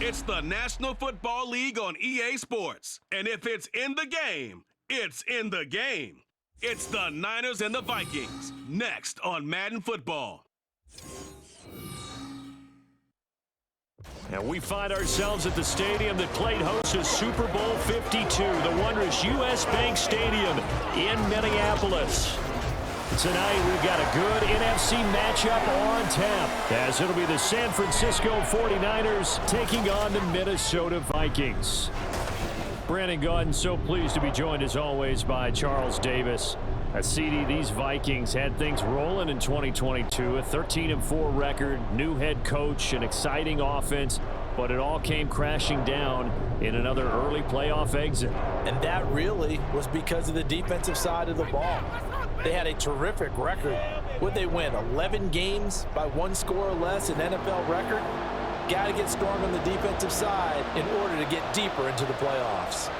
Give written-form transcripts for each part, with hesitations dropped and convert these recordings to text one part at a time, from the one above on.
It's the National Football League on EA Sports. And if it's in the game, it's in the game. It's the Niners and the Vikings, next on Madden Football. And we find ourselves at the stadium that played host to Super Bowl 52, the wondrous U.S. Bank Stadium in Minneapolis. Tonight, we've got a good NFC matchup on tap, as it'll be the San Francisco 49ers taking on the Minnesota Vikings. Brandon Gaudin, so pleased to be joined as always by Charles Davis. CD, these Vikings had things rolling in 2022, a 13-4 record, new head coach, an exciting offense, but it all came crashing down in another early playoff exit. And that really was because of the defensive side of the ball. They had a terrific record. Would they win 11 games by one score or less, an NFL record? Got to get strong on the defensive side in order to get deeper into the playoffs.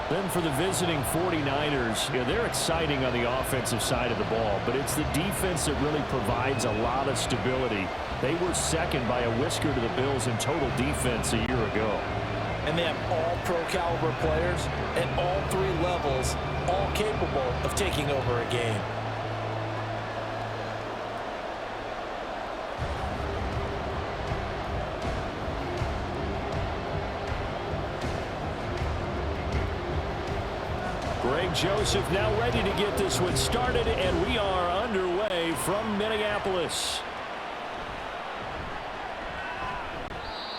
Then for the visiting 49ers, they're exciting on the offensive side of the ball, but it's the defense that really provides a lot of stability. They were second by a whisker to the Bills in total defense a year ago. And they have all pro-caliber players at all three levels, all capable of taking over a game. Greg Joseph now ready to get this one started, and we are underway from Minneapolis.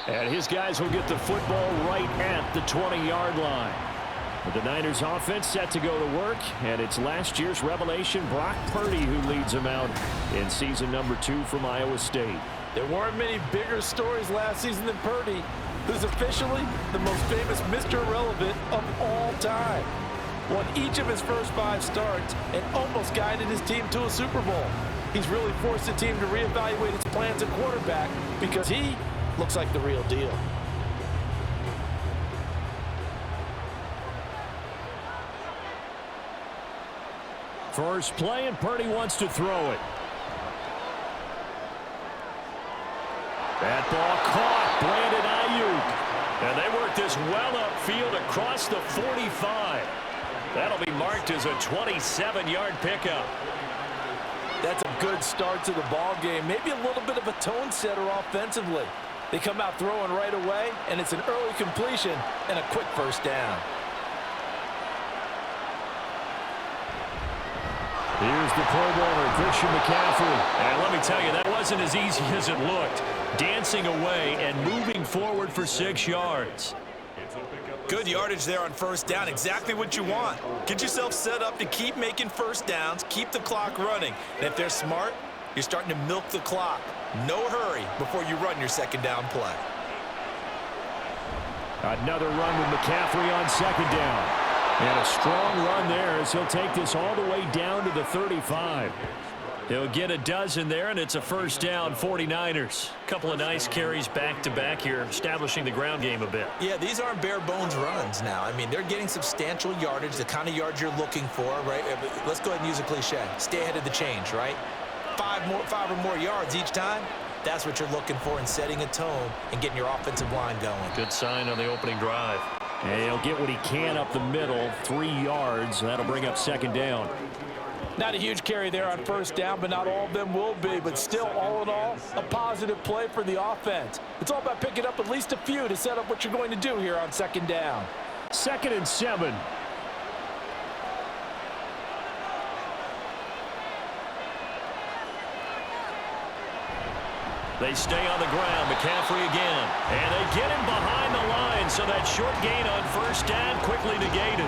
And his guys will get the football right at the 20-yard line. But the Niners offense set to go to work, and it's last year's revelation, Brock Purdy, who leads them out in season number 2 from Iowa State. There weren't many bigger stories last season than Purdy, who's officially the most famous Mr. Irrelevant of all time. Won each of his first 5 starts and almost guided his team to a Super Bowl. He's really forced the team to reevaluate its plans at quarterback because he looks like the real deal. First play, and Purdy wants to throw it. That ball caught. Brandon Ayuk. And they work this well upfield across the 45. That'll be marked as a 27-yard pickup. That's a good start to the ball game. Maybe a little bit of a tone setter offensively. They come out throwing right away, and it's an early completion and a quick first down. Here's the Pro Bowler, Christian McCaffrey. And let me tell you, that wasn't as easy as it looked. Dancing away and moving forward for 6 yards. Good yardage there on first down, exactly what you want. Get yourself set up to keep making first downs, keep the clock running. And if they're smart, you're starting to milk the clock. No hurry before you run your second down play. Another run with McCaffrey on second down. And a strong run there as he'll take this all the way down to the 35. They'll get a dozen there, and it's a first down, 49ers. Couple of nice carries back-to-back here, establishing the ground game a bit. Yeah, these aren't bare-bones runs now. I mean, they're getting substantial yardage, the kind of yards you're looking for, right? Let's go ahead and use a cliche. Stay ahead of the change, right? 5 or more yards each time. That's what you're looking for in setting a tone and getting your offensive line going. Good sign on the opening drive. And he'll get what he can up the middle, 3 yards. That'll bring up second down. Not a huge carry there on first down, but not all of them will be. But still, all in all, a positive play for the offense. It's all about picking up at least a few to set up what you're going to do here on second down. 2nd and 7. They stay on the ground. McCaffrey again. And they get him behind the line, so that short gain on first down quickly negated.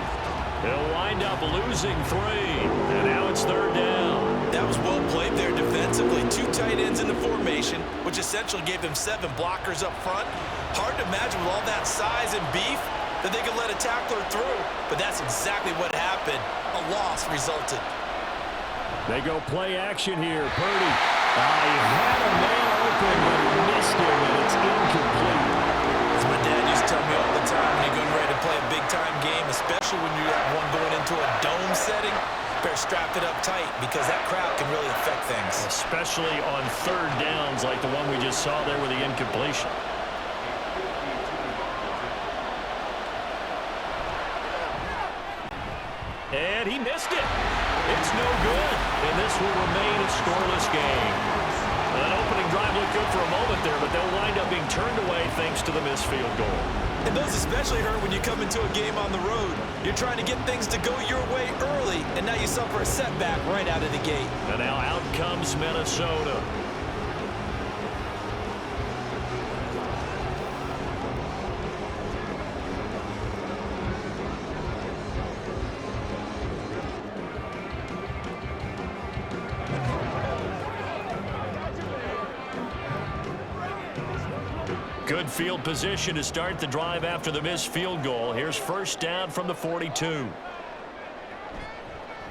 They'll wind up losing 3, and now it's third down. That was well played there defensively. 2 tight ends in the formation, which essentially gave them 7 blockers up front. Hard to imagine with all that size and beef that they could let a tackler through, but that's exactly what happened. A loss resulted. They go play action here. Purdy. He had a man open, but he missed him, and it's incomplete. As my dad used to tell me all the time, when you're getting ready to play a big-time game, especially when you have one going into a dome setting, better strap it up tight because that crowd can really affect things. Especially on third downs like the one we just saw there with the incompletion. missed it. It's no good, and this will remain a scoreless game. That opening drive looked good for a moment there, but they'll wind up being turned away thanks to the missed field goal. And those especially hurt when you come into a game on the road. You're trying to get things to go your way early, and now you suffer a setback right out of the gate. And now out comes Minnesota. Good field position to start the drive after the missed field goal. Here's first down from the 42.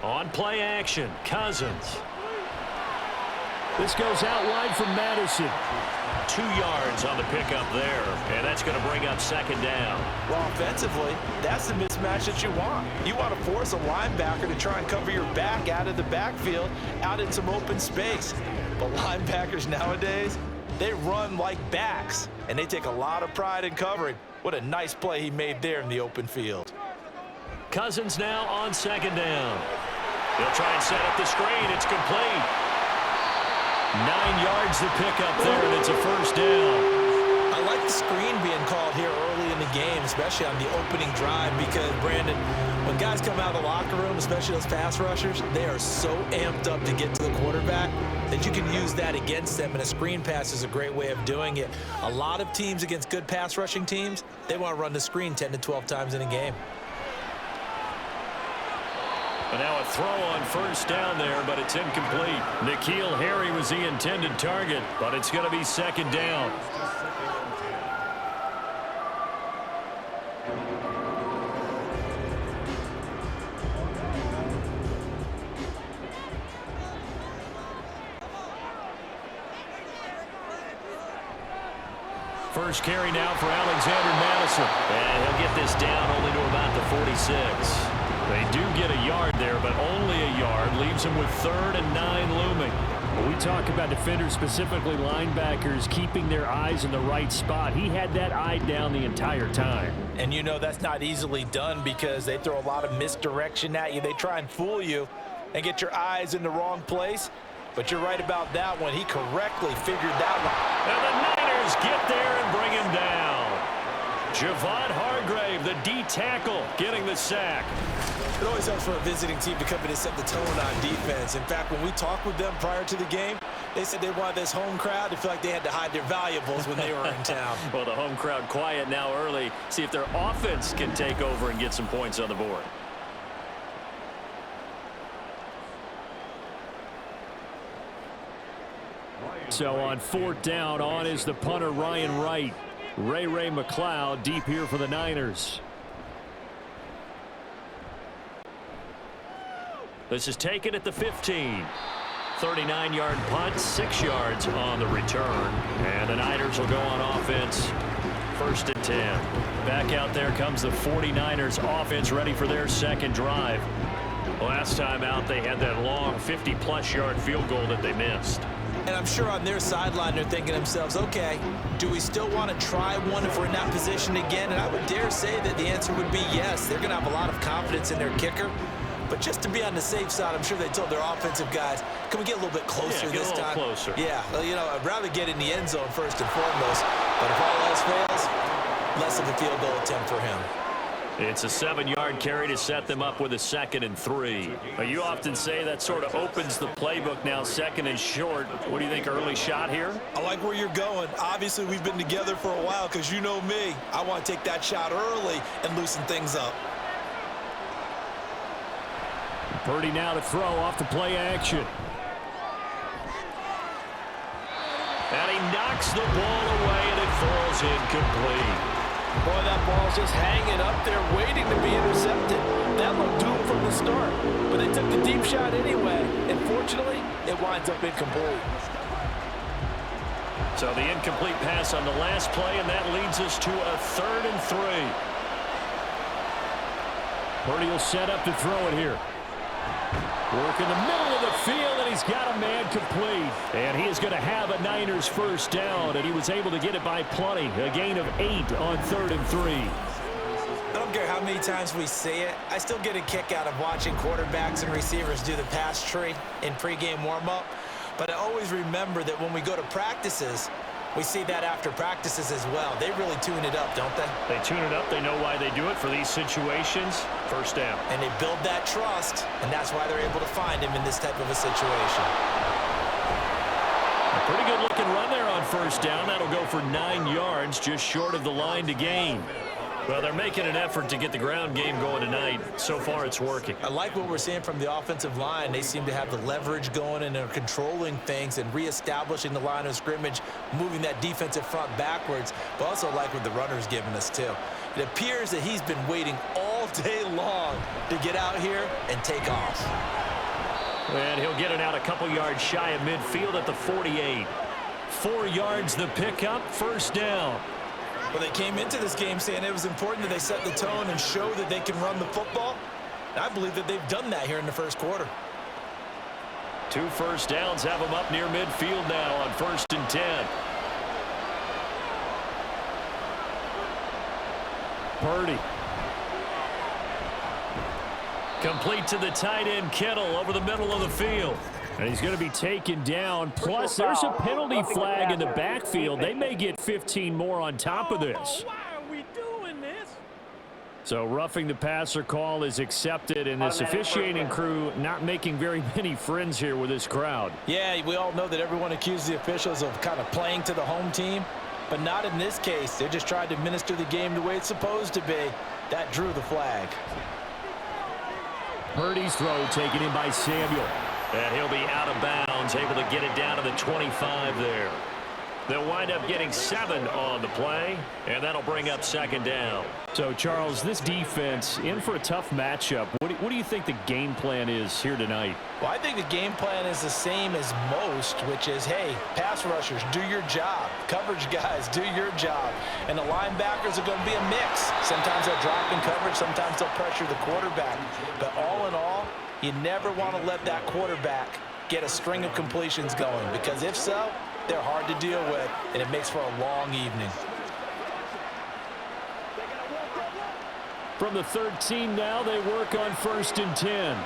On play action, Cousins. This goes out wide from Madison. 2 yards on the pickup there, and that's going to bring up second down. Well, offensively, that's the mismatch that you want. You want to force a linebacker to try and cover your back out of the backfield, out in some open space. But linebackers nowadays, they run like backs, and they take a lot of pride in covering. What a nice play he made there in the open field. Cousins now on second down. He'll try and set up the screen. It's complete. 9 yards to pick up there, and it's a first down. I like the screen being called here early in the game, especially on the opening drive, because, Brandon, when guys come out of the locker room, especially those pass rushers, they are so amped up to get to the quarterback that you can use that against them, and a screen pass is a great way of doing it. A lot of teams against good pass rushing teams, they want to run the screen 10 to 12 times in a game. But now a throw on first down there, but it's incomplete. N'Keal Harry was the intended target, but it's going to be second down. First carry now for Alexander Madison. And he'll get this down only to about the 46. They do get a yard there, but only a yard. Leaves them with 3rd and 9 looming. When we talk about defenders, specifically linebackers, keeping their eyes in the right spot. He had that eye down the entire time. And you know that's not easily done because they throw a lot of misdirection at you. They try and fool you and get your eyes in the wrong place. But you're right about that one. He correctly figured that one. And the Niners get there and bring him down. Javon Hargrave, the D tackle, getting the sack. It always helps for a visiting team to come in and set the tone on defense. In fact, when we talked with them prior to the game, they said they wanted this home crowd to feel like they had to hide their valuables when they were in town. Well, the home crowd quiet now early. See if their offense can take over and get some points on the board. So on 4th down, on is the punter Ryan Wright. Ray McLeod deep here for the Niners. This is taken at the 15. 39-yard punt, 6 yards on the return. And the Niners will go on offense. 1st and 10. Back out there comes the 49ers offense ready for their second drive. Last time out, they had that long 50-plus yard field goal that they missed. And I'm sure on their sideline they're thinking to themselves, okay, do we still want to try one if we're in that position again? And I would dare say that the answer would be yes. They're going to have a lot of confidence in their kicker. But just to be on the safe side, I'm sure they told their offensive guys, can we get a little bit closer this time? Closer. Yeah, well, you know, I'd rather get in the end zone first and foremost. But if all else fails, less of a field goal attempt for him. It's a 7-yard carry to set them up with a 2nd and 3. You often say that sort of opens the playbook now, 2nd and short. What do you think, early shot here? I like where you're going. Obviously, we've been together for a while because you know me. I want to take that shot early and loosen things up. Purdy now to throw off the play action. And he knocks the ball away, and it falls incomplete. Boy, that ball's just hanging up there, waiting to be intercepted. That looked doomed from the start, but they took the deep shot anyway, and fortunately, it winds up incomplete. So the incomplete pass on the last play, and that leads us to a 3rd and 3. Purdy will set up to throw it here. Work in the middle of the field, and he's got a man complete. And he is going to have a Niners first down, and he was able to get it by plenty. A gain of 8 on 3rd and 3. And I'm don't care how many times we see it, I still get a kick out of watching quarterbacks and receivers do the pass tree in pregame warm-up. But I always remember that when we go to practices, we see that after practices as well. They really tune it up, don't they? They tune it up. They know why they do it for these situations. First down. And they build that trust, and that's why they're able to find him in this type of a situation. A pretty good-looking run there on first down. That'll go for 9 yards, just short of the line to gain. Well, they're making an effort to get the ground game going tonight. So far, it's working. I like what we're seeing from the offensive line. They seem to have the leverage going, and they're controlling things and reestablishing the line of scrimmage, moving that defensive front backwards. But also like what the runner's giving us, too. It appears that he's been waiting all day long to get out here and take off. And he'll get it out a couple yards shy of midfield at the 48. 4 yards the pickup, first down. Well, they came into this game saying it was important that they set the tone and show that they can run the football. And I believe that they've done that here in the first quarter. 2 first downs have them up near midfield now on 1st and 10. Purdy. Complete to the tight end, Kittle, over the middle of the field. And he's going to be taken down. Plus, there's a penalty flag in the backfield. They may get 15 more on top of this. Why are we doing this? So roughing the passer call is accepted, and this officiating crew not making very many friends here with this crowd. Yeah, we all know that everyone accuses the officials of kind of playing to the home team, but not in this case. They're just trying to administer the game the way it's supposed to be. That drew the flag. Purdy's throw taken in by Samuel. And he'll be out of bounds, able to get it down to the 25 there. They'll wind up getting 7 on the play, and that'll bring up 2nd down. So, Charles, this defense in for a tough matchup. What do you think the game plan is here tonight? Well, I think the game plan is the same as most, which is, hey, pass rushers, do your job. Coverage guys, do your job. And the linebackers are going to be a mix. Sometimes they'll drop in coverage, sometimes they'll pressure the quarterback. But all in all, you never want to let that quarterback get a string of completions going, because if so, they're hard to deal with, and it makes for a long evening. From the 13 now, they work on 1st and 10.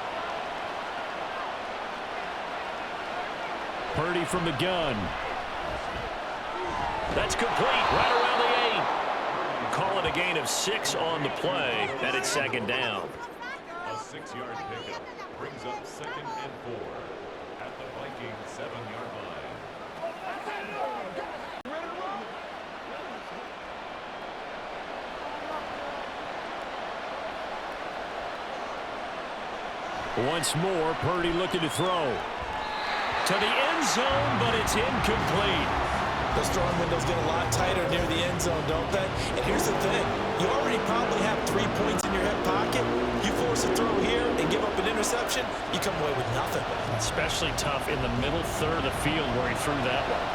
Purdy from the gun. That's complete, right around the 8. Call it a gain of 6 on the play, and it's 2nd down. A 6-yard pickup brings up 2nd and 4 at the Vikings 7-yard line. Once more, Purdy looking to throw. To the end zone, but it's incomplete. Those throwing windows get a lot tighter near the end zone, don't they? And here's the thing. You already probably have 3 points in your hip pocket. You force a throw here and give up an interception, you come away with nothing. Especially tough in the middle third of the field where he threw that one.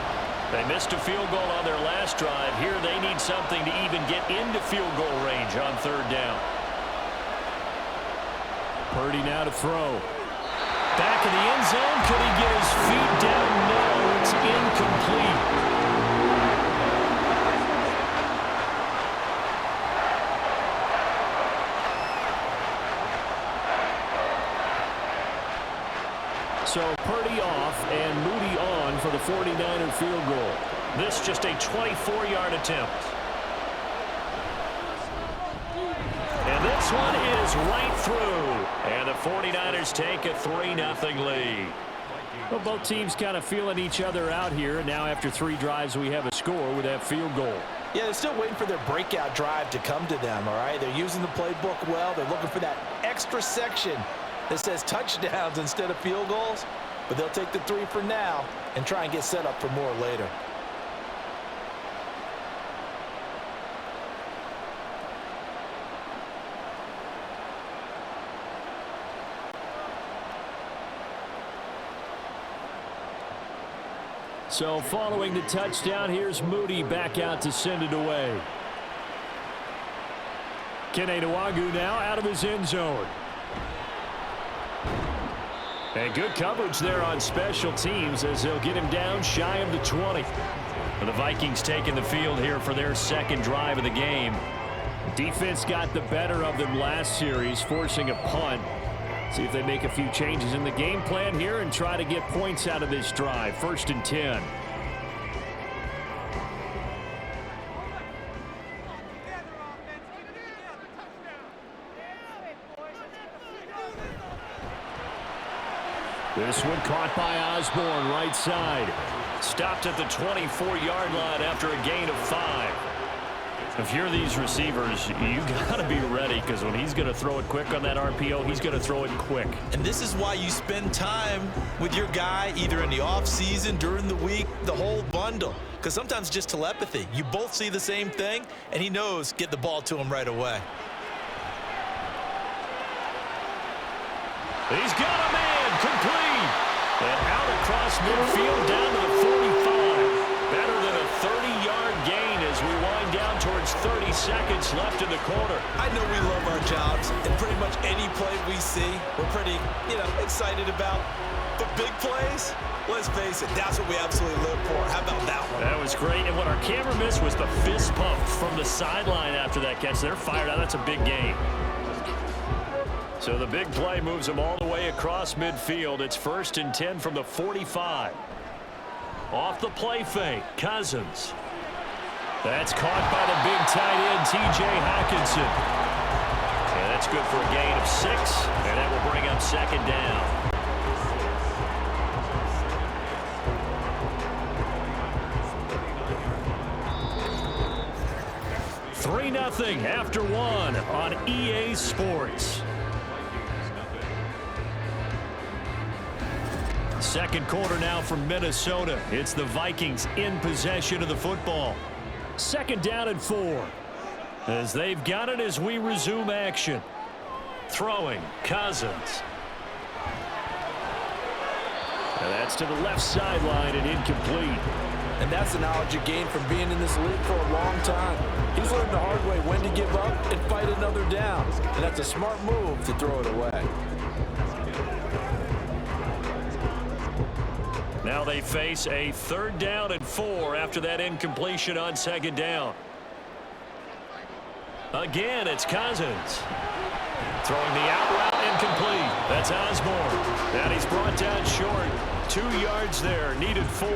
They missed a field goal on their last drive. Here they need something to even get into field goal range on 3rd down. Purdy now to throw. Back in the end zone. Could he get his feet down? No, it's incomplete. So Purdy off and Moody on for the 49er field goal. This just a 24-yard attempt. And this one is right through. And the 49ers take a 3-0 lead. Well, both teams kind of feeling each other out here. Now after 3 drives, we have a score with that field goal. Yeah, they're still waiting for their breakout drive to come to them, all right? They're using the playbook well. They're looking for that extra section that says touchdowns instead of field goals. But they'll take the 3 for now and try and get set up for more later. So following the touchdown, here's Moody back out to send it away. Kene Nwangwu now out of his end zone. And good coverage there on special teams as they'll get him down shy of the 20. And the Vikings taking the field here for their 2nd drive of the game. Defense got the better of them last series, forcing a punt. See if they make a few changes in the game plan here and try to get points out of this drive. 1st and 10. This one caught by Osborne, right side. Stopped at the 24-yard line after a gain of 5. If you're these receivers, you got to be ready, because when he's going to throw it quick on that RPO, he's going to throw it quick. And this is why you spend time with your guy either in the offseason, during the week, the whole bundle. Because sometimes it's just telepathy. You both see the same thing, and he knows get the ball to him right away. He's got a man complete. And out across midfield down to the 45. Better than a 30-yard gain as we wind down towards 30 seconds left in the quarter. I know we love our jobs, and pretty much any play we see, we're pretty, excited about. But big plays, let's face it, that's what we absolutely live for. How about that one? That was great. And what our camera missed was the fist pump from the sideline after that catch. They're fired out. That's a big gain. So the big play moves them all the way across midfield. It's 1st and 10 from the 45. Off the play fake, Cousins. That's caught by the big tight end, T.J. Hawkinson. And that's good for a gain of 6, and that will bring up 2nd down. 3-0 after 1 on EA Sports. Second quarter now from Minnesota. It's the Vikings in possession of the football. 2nd down and 4. As they've got it as we resume action. Throwing, Cousins. And that's to the left sideline and incomplete. And that's the knowledge you gain from being in this league for a long time. He's learned the hard way when to give up and fight another down. And that's a smart move to throw it away. Now they face a 3rd down and 4 after that incompletion on 2nd down. Again, it's Cousins. Throwing the out route incomplete. That's Osborne. And he's brought down short. 2 yards there, needed 4.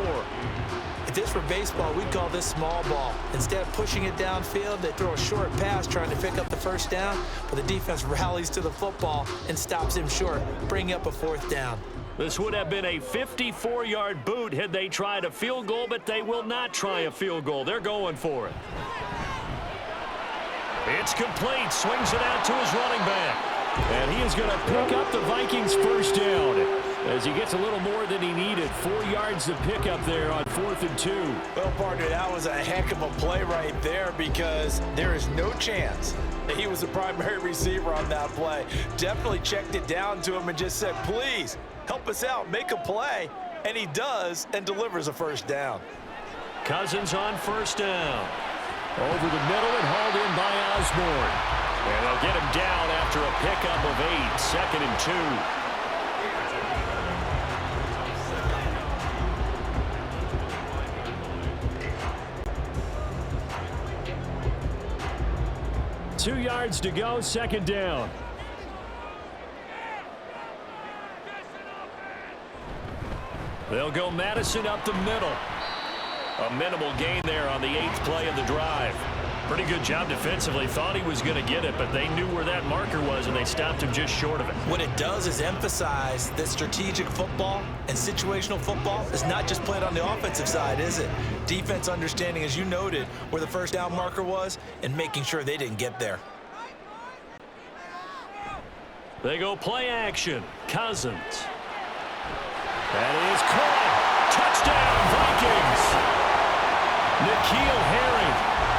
If this were baseball, we'd call this small ball. Instead of pushing it downfield, they throw a short pass trying to pick up the 1st down, but the defense rallies to the football and stops him short, bringing up a 4th down. This would have been a 54-yard boot had they tried a field goal, but they will not try a field goal. They're going for it. It's complete. Swings it out to his running back. And he is going to pick up the Vikings' 1st down as he gets a little more than he needed. 4 yards to pick up there on 4th and 2. Well, partner, that was a heck of a play right there because there is no chance that he was the primary receiver on that play. Definitely checked it down to him and just said, please, help us out, make a play. And he does and delivers a 1st down. Cousins on 1st down. Over the middle and hauled in by Osborne. And they'll get him down after a pickup of 8. 2nd and 2. 2 yards to go, 2nd down. They'll go Madison up the middle. A minimal gain there on the 8th play of the drive. Pretty good job defensively. Thought he was going to get it, but they knew where that marker was, and they stopped him just short of it. What it does is emphasize that strategic football and situational football is not just played on the offensive side, is it? Defense understanding, as you noted, where the 1st down marker was and making sure they didn't get there. They go play action. Cousins. That is caught. Touchdown, Vikings. N'Keal Harry,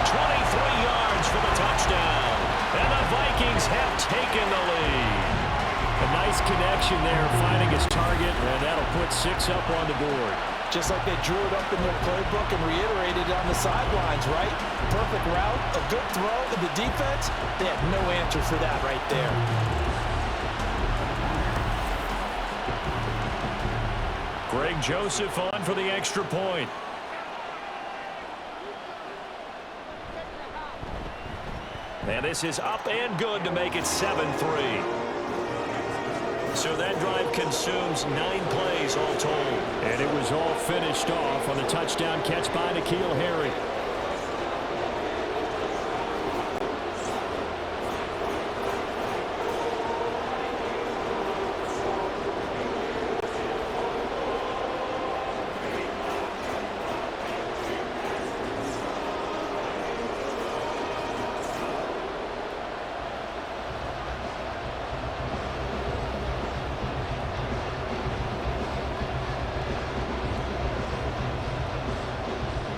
23 yards for the touchdown. And the Vikings have taken the lead. A nice connection there, finding his target, and that'll put 6 up on the board. Just like they drew it up in their playbook and reiterated on the sidelines, right? Perfect route, a good throw, and the defense, they had no answer for that right there. Greg Joseph on for the extra point. And this is up and good to make it 7-3. So that drive consumes 9 plays all told. And it was all finished off on the touchdown catch by N'Keal Harry.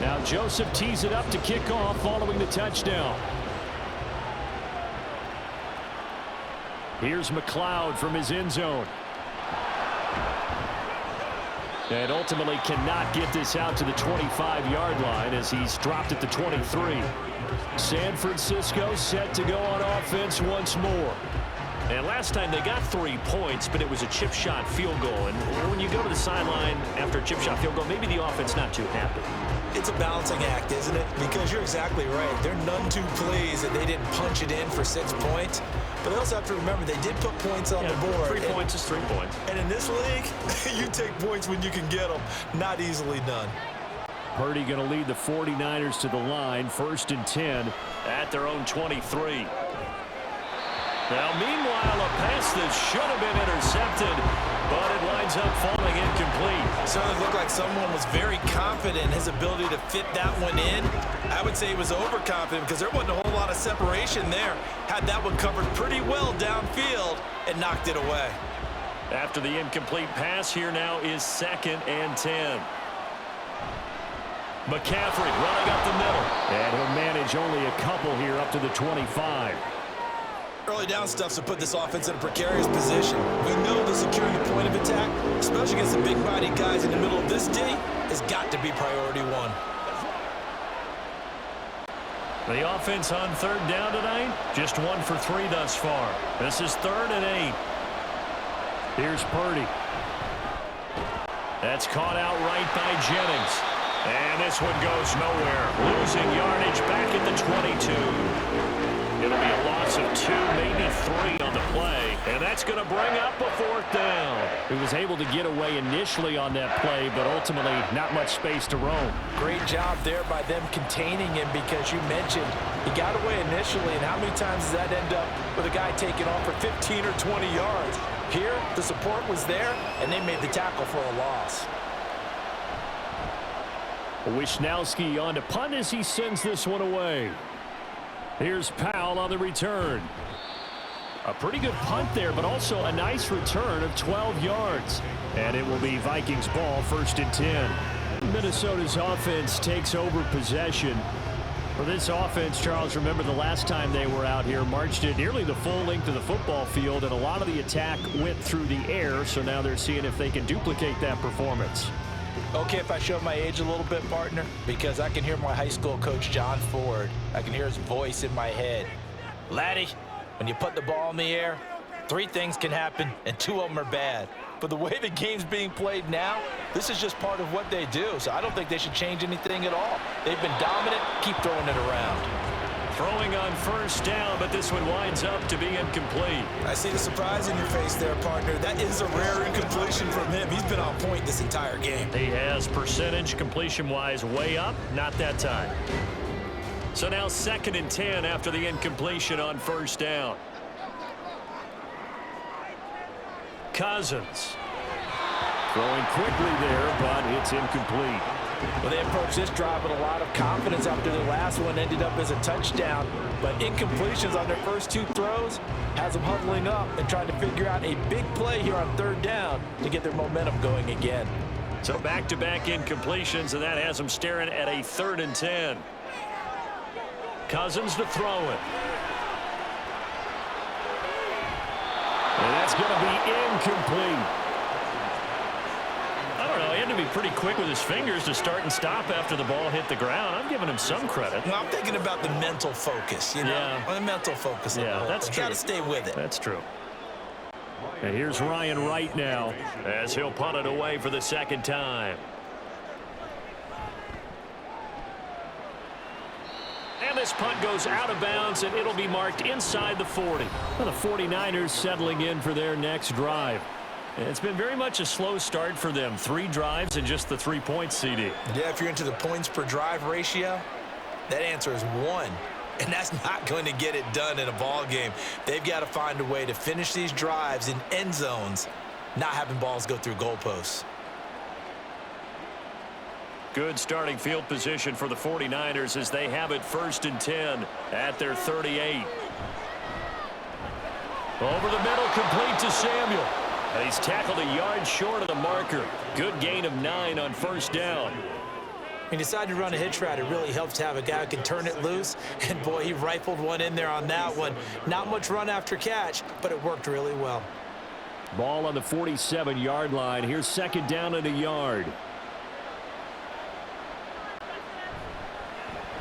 Now Joseph tees it up to kick off following the touchdown. Here's McLeod from his end zone. And ultimately cannot get this out to the 25-yard line as he's dropped at the 23. San Francisco set to go on offense once more. And last time they got 3 points, but it was a chip shot field goal. And when you go to the sideline after a chip shot field goal, maybe the offense not too happy. It's a balancing act, isn't it? Because you're exactly right. They're none too pleased that they didn't punch it in for 6 points. But they also have to remember they did put points on the board. 3 points is 3 points. And in this league, you take points when you can get them. Not easily done. Purdy going to lead the 49ers to the line, 1st and 10 at their own 23. Now, meanwhile, a pass that should have been intercepted, but it winds up falling incomplete. Certainly looked like someone was very confident in his ability to fit that one in. I would say he was overconfident because there wasn't a whole lot of separation there. Had that one covered pretty well downfield and knocked it away. After the incomplete pass, here now is 2nd and 10. McCaffrey running up the middle. And he'll manage only a couple here up to the 25. Early down stuff to put this offense in a precarious position. We know the securing the point of attack, especially against the big-bodied guys in the middle of this D, has got to be priority 1. The offense on 3rd down tonight, just 1 for 3 thus far. This is 3rd and 8. Here's Purdy. That's caught out right by Jennings. And this one goes nowhere. Losing yardage back at the 22. It'll be a loss of 2, maybe 3 on the play. And that's going to bring up a 4th down. He was able to get away initially on that play, but ultimately not much space to roam. Great job there by them containing him because you mentioned he got away initially, and how many times does that end up with a guy taking off for 15 or 20 yards? Here, the support was there, and they made the tackle for a loss. Wisnowski on to punt as he sends this one away. Here's Powell on the return. A pretty good punt there, but also a nice return of 12 yards. And it will be Vikings ball, 1st and 10. Minnesota's offense takes over possession. For this offense, Charles, remember the last time they were out here, marched it nearly the full length of the football field, and a lot of the attack went through the air, so now they're seeing if they can duplicate that performance. Okay, if I show my age a little bit, partner, because I can hear my high school coach, John Ford. I can hear his voice in my head. Laddie, when you put the ball in the air, 3 things can happen, and 2 of them are bad. But the way the game's being played now, this is just part of what they do, so I don't think they should change anything at all. They've been dominant. Keep throwing it around. Throwing on 1st down, but this one winds up to be incomplete. I see the surprise in your face there, partner. That is a rare incompletion from him. He's been on point this entire game. He has percentage completion-wise way up, not that time. So now 2nd and 10 after the incompletion on 1st down. Cousins. Throwing quickly there, but it's incomplete. Well, they approached this drive with a lot of confidence after their last one ended up as a touchdown. But incompletions on their first 2 throws has them huddling up and trying to figure out a big play here on 3rd down to get their momentum going again. So back-to-back incompletions, and that has them staring at a 3rd and 10. Cousins to throw it. And that's going to be incomplete. I don't know. He had to be pretty quick with his fingers to start and stop after the ball hit the ground. I'm giving him some credit. Well, I'm thinking about the mental focus, you know? Yeah. The mental focus. Yeah, that's true. Got to stay with it. That's true. And here's Ryan Wright now as he'll punt it away for the 2nd time. And this punt goes out of bounds, and it'll be marked inside the 40. Well, the 49ers settling in for their next drive. It's been very much a slow start for them. 3 drives and just the 3 points, CD. Yeah, if you're into the points per drive ratio, that answer is 1. And that's not going to get it done in a ball game. They've got to find a way to finish these drives in end zones, not having balls go through goalposts. Good starting field position for the 49ers as they have it 1st and 10 at their 38. Over the middle, complete to Samuel. And he's tackled a yard short of the marker. Good gain of 9 on 1st down. He decided to run a hitch route. It really helps to have a guy who can turn it loose. And, boy, he rifled one in there on that one. Not much run after catch, but it worked really well. Ball on the 47-yard line. Here's 2nd down and a yard.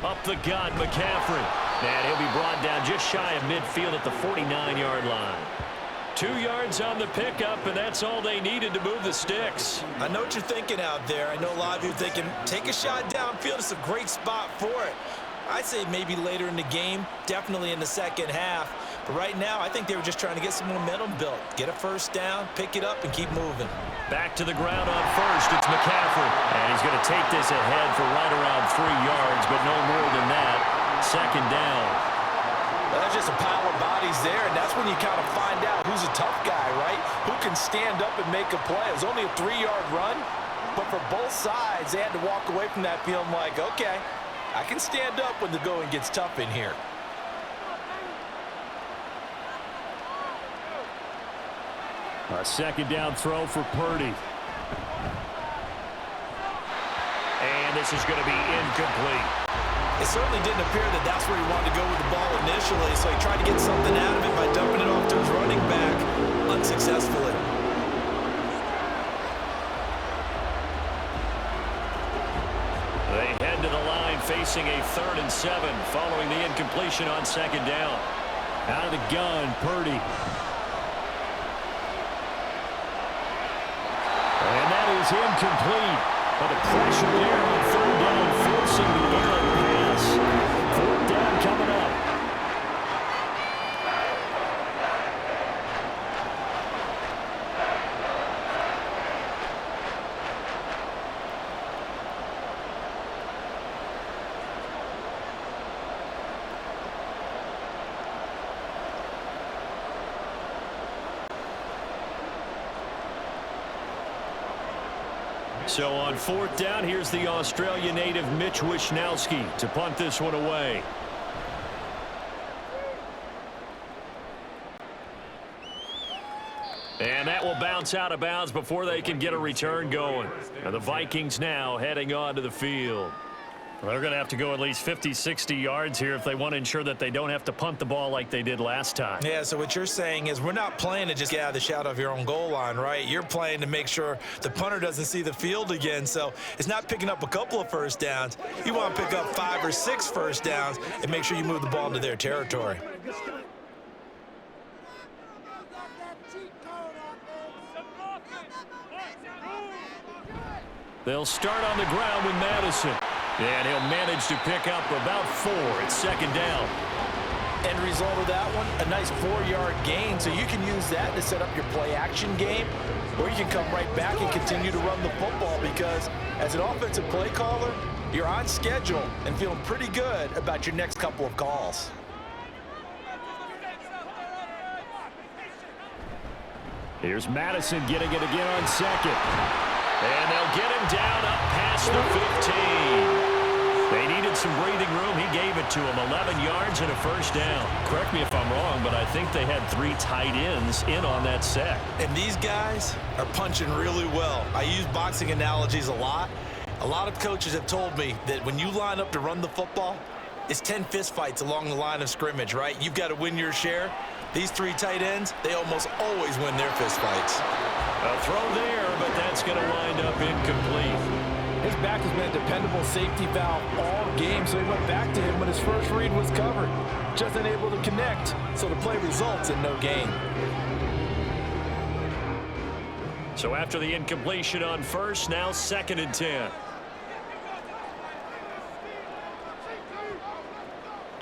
Up the gut, McCaffrey. And he'll be brought down just shy of midfield at the 49-yard line. 2 yards on the pickup, and that's all they needed to move the sticks. I know what you're thinking out there. I know a lot of you are thinking, take a shot downfield. It's a great spot for it. I'd say maybe later in the game, definitely in the second half. But right now, I think they were just trying to get some momentum built. Get a 1st down, pick it up, and keep moving. Back to the ground on 1st. It's McCaffrey. And he's going to take this ahead for right around 3 yards, but no more than that. 2nd down. Well, that's just a pile of bodies there, and that's when you kind of find out who's a tough guy, right? Who can stand up and make a play. It was only a 3-yard run, but for both sides, they had to walk away from that feeling like, okay, I can stand up when the going gets tough in here. A 2nd down throw for Purdy. And this is going to be incomplete. It certainly didn't appear that that's where he wanted to go with the ball initially, so he tried to get something out of it by dumping it off to his running back unsuccessfully. They head to the line facing a 3rd and 7 following the incompletion on 2nd down. Out of the gun, Purdy. And that is incomplete. But the pressure there on 3rd down, forcing the errant pass. 4th down coming up. So on 4th down, here's the Australia native Mitch Wishnowsky to punt this one away. And that will bounce out of bounds before they can get a return going. And the Vikings now heading onto the field. Well, they're going to have to go at least 50, 60 yards here if they want to ensure that they don't have to punt the ball like they did last time. Yeah, so what you're saying is we're not playing to just get out of the shadow of your own goal line, right? You're playing to make sure the punter doesn't see the field again. So it's not picking up a couple of 1st downs. You want to pick up 5 or 6 1st downs and make sure you move the ball into their territory. They'll start on the ground with Madison. And he'll manage to pick up about 4. It's 2nd down. End result of that one, a nice 4-yard gain. So you can use that to set up your play-action game, or you can come right back and continue to run the football because as an offensive play caller, you're on schedule and feeling pretty good about your next couple of calls. Here's Madison getting it again on 2nd. And they'll get him down up past the 15. They needed some breathing room. He gave it to him. 11 yards and a 1st down. Correct me if I'm wrong, but I think they had 3 tight ends in on that set. And these guys are punching really well. I use boxing analogies a lot. A lot of coaches have told me that when you line up to run the football, it's 10 fistfights along the line of scrimmage, right? You've got to win your share. These 3 tight ends, they almost always win their fistfights. A throw there, but that's going to wind up incomplete. His back has been a dependable safety valve all game, so he went back to him when his first read was covered. Just unable to connect, so the play results in no gain. So after the incompletion on 1st, now 2nd and 10.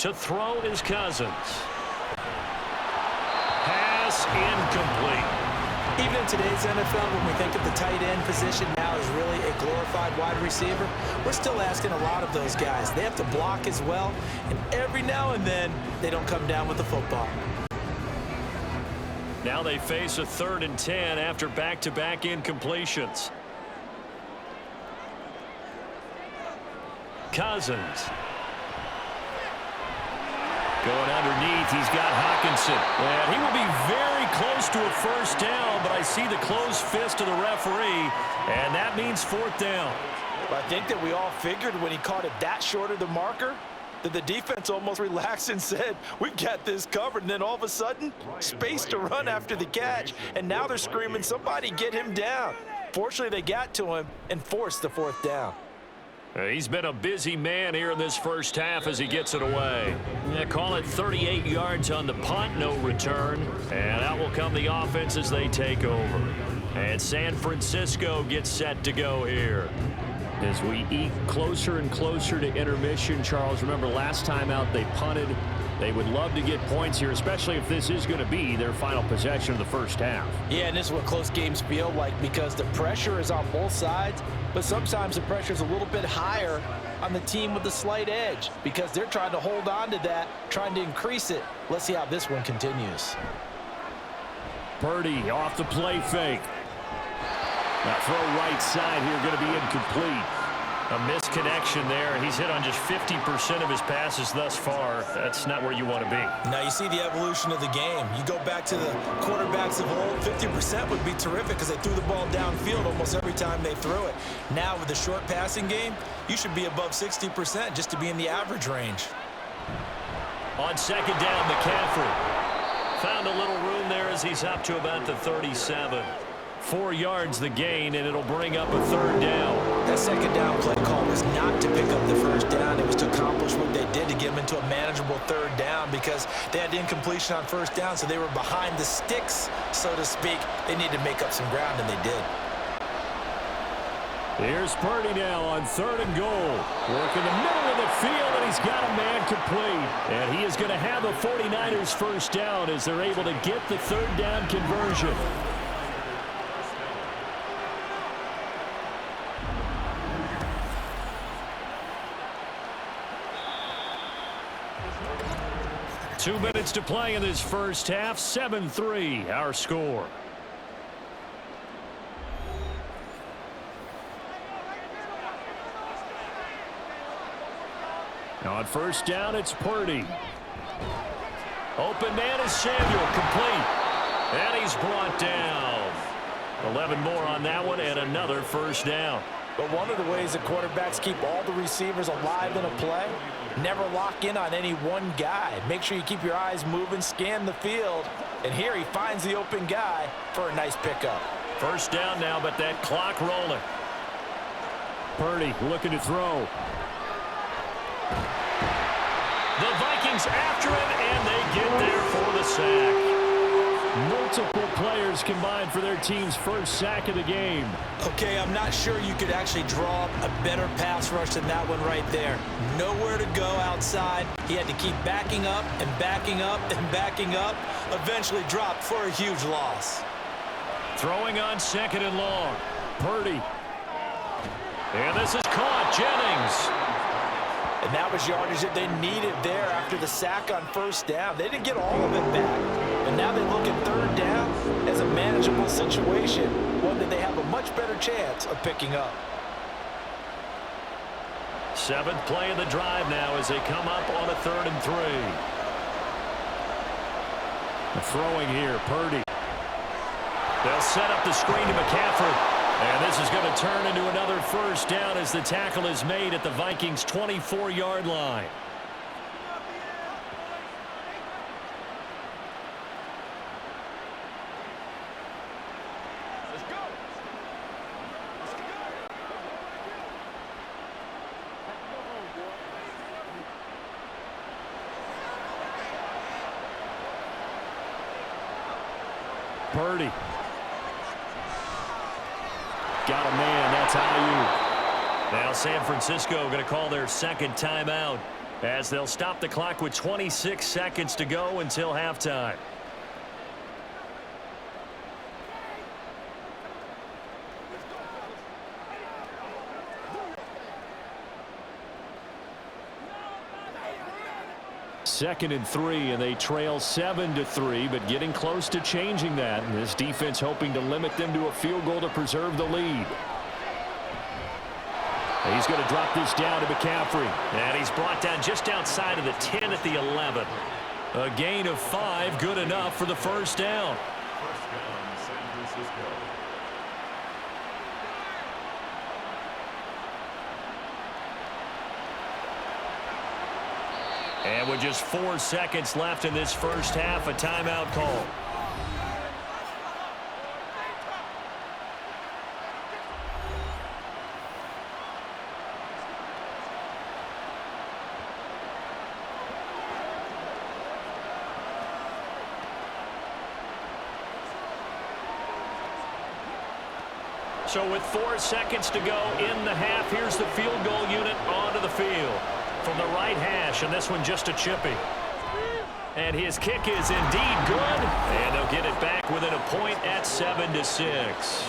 To throw is Cousins. Pass incomplete. Even in today's NFL, when we think of the tight end position now as really a glorified wide receiver, we're still asking a lot of those guys. They have to block as well, and every now and then, they don't come down with the football. Now they face a 3rd and 10 after back-to-back incompletions. Cousins. Going underneath, he's got Hockenson. And he will be very close to a first down, but I see the closed fist of the referee, and that means 4th down. I think that we all figured when he caught it that short of the marker that the defense almost relaxed and said, we've got this covered. And then all of a sudden, space to run after the catch. And now they're screaming, somebody get him down. Fortunately, they got to him and forced the 4th down. He's been a busy man here in this first half as he gets it away. Yeah, call it 38 yards on the punt, no return. And out will come the offense as they take over. And San Francisco gets set to go here. As we eke closer and closer to intermission, Charles, remember last time out they punted. They would love to get points here, especially if this is going to be their final possession of the first half. Yeah, and this is what close games feel like because the pressure is on both sides, but sometimes the pressure is a little bit higher on the team with the slight edge because they're trying to hold on to that, trying to increase it. Let's see how this one continues. Purdy off the play fake. Now throw right side here, going to be incomplete. A misconnection there. He's hit on just 50% of his passes thus far. That's not where you want to be. Now you see the evolution of the game. You go back to the quarterbacks of old, 50% would be terrific because they threw the ball downfield almost every time they threw it. Now with the short passing game, you should be above 60% just to be in the average range. On 2nd down, McCaffrey found a little room there as he's up to about the 37. 4 yards the gain, and it'll bring up a 3rd down. That 2nd down play call was not to pick up the 1st down. It was to accomplish what they did to get them into a manageable 3rd down because they had incompletion on 1st down, so they were behind the sticks, so to speak. They needed to make up some ground, and they did. Here's Purdy now on 3rd and goal. Working the middle of the field, and he's got a man complete. And he is going to have a 49ers first down as they're able to get the 3rd down conversion. Two minutes to play in this first half. 7-3 our score. Now on 1st down, it's Purdy. Open man is Samuel, complete. And he's brought down. 11 more on that one and another 1st down. But one of the ways that quarterbacks keep all the receivers alive in a play, never lock in on any one guy. Make sure you keep your eyes moving, scan the field. And here he finds the open guy for a nice pickup. 1st down now, but that clock rolling. Purdy looking to throw. The Vikings after him, and they get there for the sack. Multiple players combined for their team's first sack of the game. Okay, I'm not sure you could actually draw up a better pass rush than that one right there. Nowhere to go outside. He had to keep backing up and backing up and backing up. Eventually dropped for a huge loss. Throwing on 2nd and long. Purdy. And this is caught. Jennings. And that was yardage that they needed there after the sack on 1st down. They didn't get all of it back. And now they look at 3rd down as a manageable situation, one that they have a much better chance of picking up. 7th play of the drive now as they come up on a 3rd and 3. The throwing here, Purdy. They'll set up the screen to McCaffrey. And this is going to turn into another 1st down as the tackle is made at the Vikings' 24-yard line. Purdy. Got a man. That's Ayuk. Now San Francisco going to call their 2nd timeout. as they'll stop the clock with 26 seconds to go until halftime. Second and 3, and they trail 7-3, but getting close to changing that. And this defense hoping to limit them to a field goal to preserve the lead. He's going to drop this down to McCaffrey. And he's brought down just outside of the 10 at the 11. A gain of 5, good enough for the first down. First down, San Francisco. And with just 4 seconds left in this first half, a timeout call. So with 4 seconds to go in the half, here's the field goal unit onto the field. From the right hash, and this one just a chippy. And his kick is indeed good, and they'll get it back within a point at 7-6.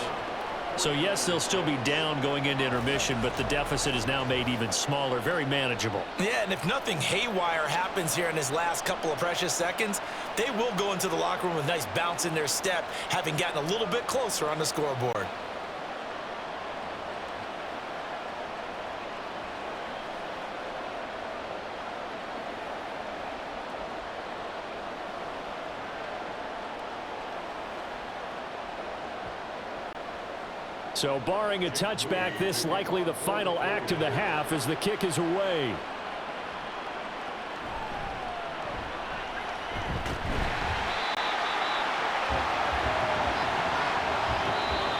So yes, they'll still be down going into intermission, but the deficit is now made even smaller, very manageable. Yeah, and if nothing haywire happens here in his last couple of precious seconds, they will go into the locker room with a nice bounce in their step, having gotten a little bit closer on the scoreboard. So barring a touchback, this likely the final act of the half as the kick is away.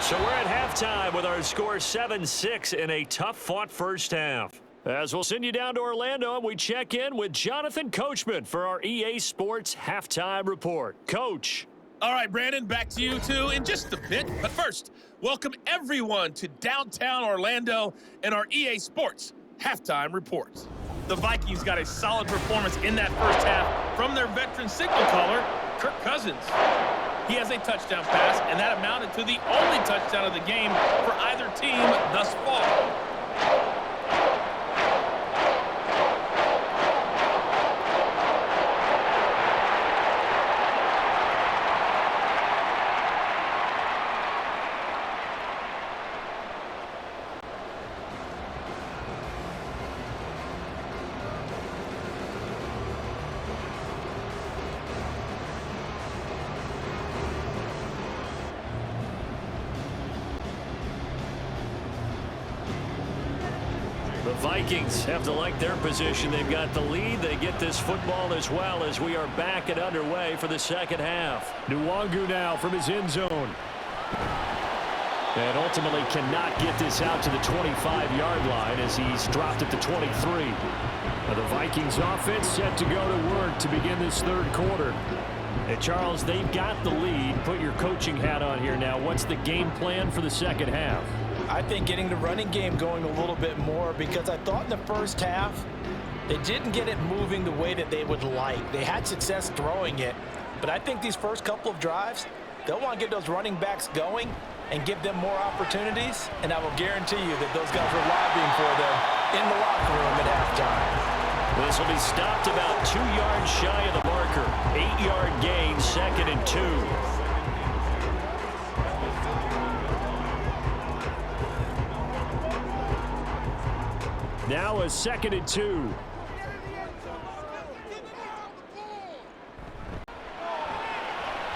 So we're at halftime with our score 7-6 in a tough-fought first half. As we'll send you down to Orlando, and we check in with Jonathan Coachman for our EA Sports Halftime Report. Coach. All right, Brandon, back to you two in just a bit. But first, welcome everyone to downtown Orlando and our EA Sports Halftime Report. The Vikings got a solid performance in that first half from their veteran signal caller, Kirk Cousins. He has a touchdown pass, and that amounted to the only touchdown of the game for either team thus far. Vikings have to like their position. They've got the lead. They get this football as well as we are back and underway for the second half. Nwangu now from his end zone. And ultimately cannot get this out to the 25-yard line as he's dropped at the 23. The Vikings offense set to go to work to begin this third quarter. And Charles, they've got the lead. Put your coaching hat on here now. What's the game plan for the second half? I think getting the running game going a little bit more, because I thought in the first half they didn't get it moving the way that they would like. They had success throwing it, but I think these first couple of drives, they'll want to get those running backs going and give them more opportunities, and I will guarantee you that those guys were lobbying for them in the locker room at halftime. This will be stopped about 2 yards shy of the marker. 8-yard gain, 2nd and 2. Now a 2nd and 2.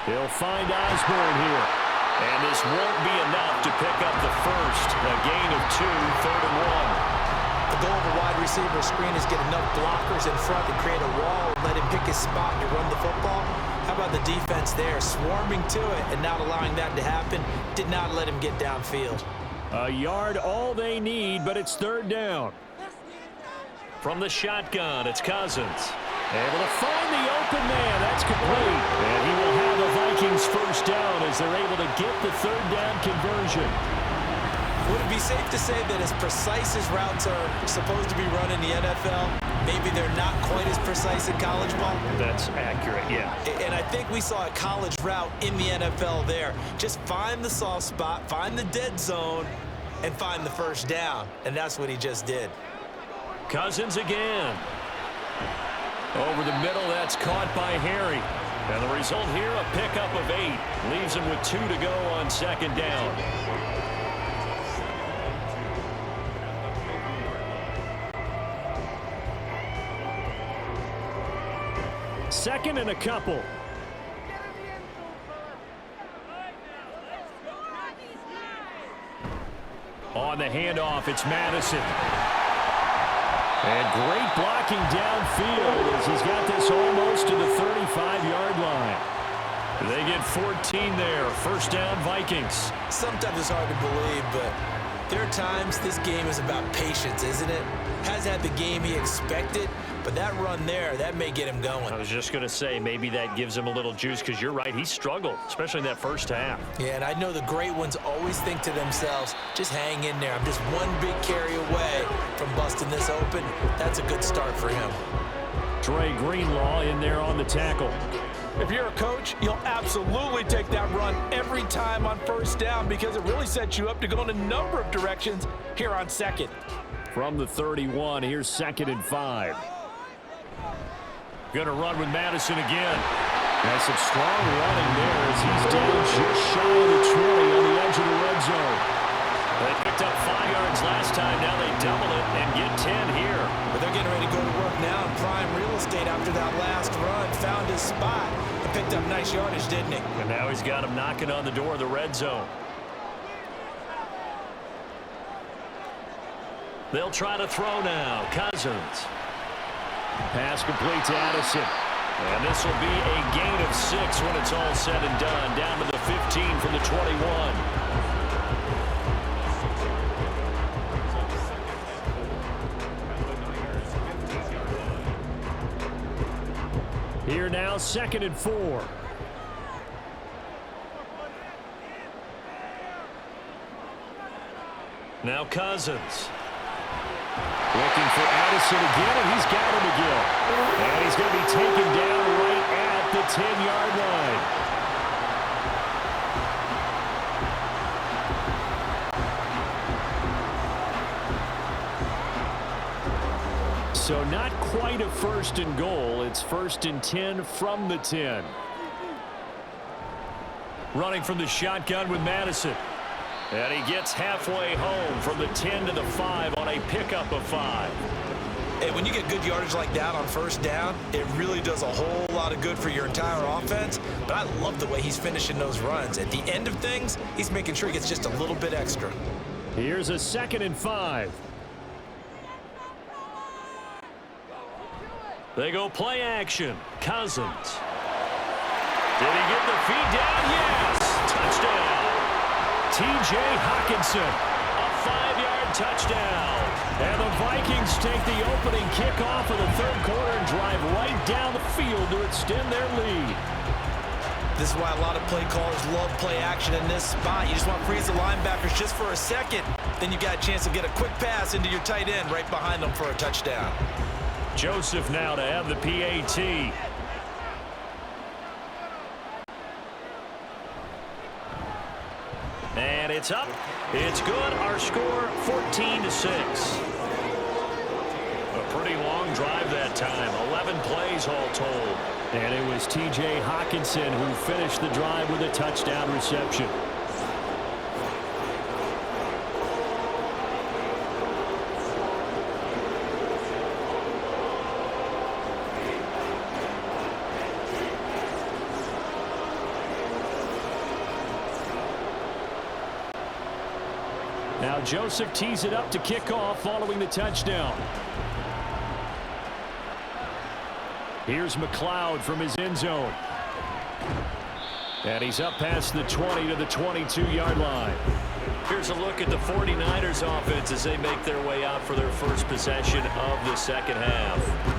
He'll find Osborne here. And this won't be enough to pick up the first. A gain of 2, 3rd and 1. The goal of a wide receiver screen is get enough blockers in front to create a wall and let him pick his spot to run the football. How about the defense there, swarming to it and not allowing that to happen? Did not let him get downfield. A yard all they need, but it's 3rd down. From the shotgun, it's Cousins. Able to find the open man. That's complete. And he will have a Vikings first down as they're able to get the 3rd down conversion. Would it be safe to say that as precise as routes are supposed to be run in the NFL, maybe they're not quite as precise in college ball? That's accurate, yeah. And I think we saw a college route in the NFL there. Just find the soft spot, find the dead zone, and find the first down. And that's what he just did. Cousins again. Over the middle, that's caught by Harry. And the result here, a pickup of 8. Leaves him with 2 to go on second down. Second and a couple. On the handoff, it's Madison. And great blocking downfield as he's got this almost to the 35-yard line. They get 14 there. First down, Vikings. Sometimes it's hard to believe, but there are times this game is about patience, isn't it? Has had the game he expected, but that run there, that may get him going. I was just going to say, maybe that gives him a little juice because you're right, he struggled, especially in that first half. Yeah, and I know the great ones always think to themselves, just hang in there. I'm just one big carry away from busting this open. That's a good start for him. Trey Greenlaw in there on the tackle. If you're a coach, you'll absolutely take that run every time on first down because it really sets you up to go in a number of directions here on second. From the 31, here's 2nd and 5. Going to run with Madison again. Has some strong running there as he's down just shy of the 20 on the edge of the red zone. They picked up 5 yards last time. Now they double it and get 10 here. But they're getting ready to go to work now in prime real estate after that last run. Found his spot and picked up nice yardage, didn't he? And now he's got him knocking on the door of the red zone. They'll try to throw now. Cousins. Pass complete to Addison. And this will be a gain of 6 when it's all said and done. Down to the 15 from the 21. Here now, 2nd and 4. Now Cousins. Looking for Addison again, and he's got him again. And he's going to be taken down right at the 10-yard line. So not quite a 1st and goal. It's 1st and 10 from the 10. Running from the shotgun with Madison. And he gets halfway home from the 10 to the 5 on a pickup of 5. Hey, when you get good yardage like that on first down, it really does a whole lot of good for your entire offense. But I love the way he's finishing those runs. At the end of things, he's making sure he gets just a little bit extra. Here's a 2nd and 5. They go play action. Cousins. Did he get the feed down? Yes! Touchdown. T.J. Hawkinson, a 5-yard touchdown. And the Vikings take the opening kickoff of the 3rd quarter and drive right down the field to extend their lead. This is why a lot of play callers love play action in this spot. You just want to freeze the linebackers just for a second. Then you got a chance to get a quick pass into your tight end right behind them for a touchdown. Joseph now to have the PAT. And it's up. It's good. Our score, 14-6. A pretty long drive that time. 11 plays all told. And it was T.J. Hawkinson who finished the drive with a touchdown reception. Now Joseph tees it up to kick off following the touchdown. Here's McLeod from his end zone. And he's up past the 20 to the 22-yard line. Here's a look at the 49ers offense as they make their way out for their first possession of the second half.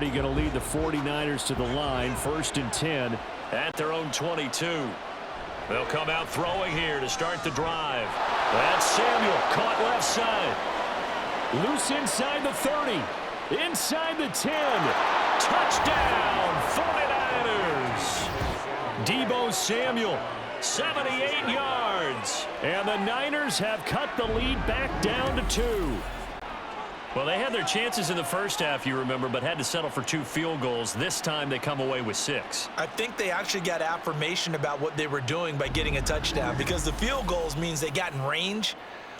going to lead the 49ers to the line. 1st and 10 at their own 22. They'll come out throwing here to start the drive. That's Samuel, caught left side. Loose inside the 30. Inside the 10. Touchdown, 49ers. Deebo Samuel, 78 yards. And the Niners have cut the lead back down to 2. Well, they had their chances in the first half, you remember, but had to settle for 2 field goals. This time they come away with 6. I think they actually got affirmation about what they were doing by getting a touchdown, because the field goals means they got in range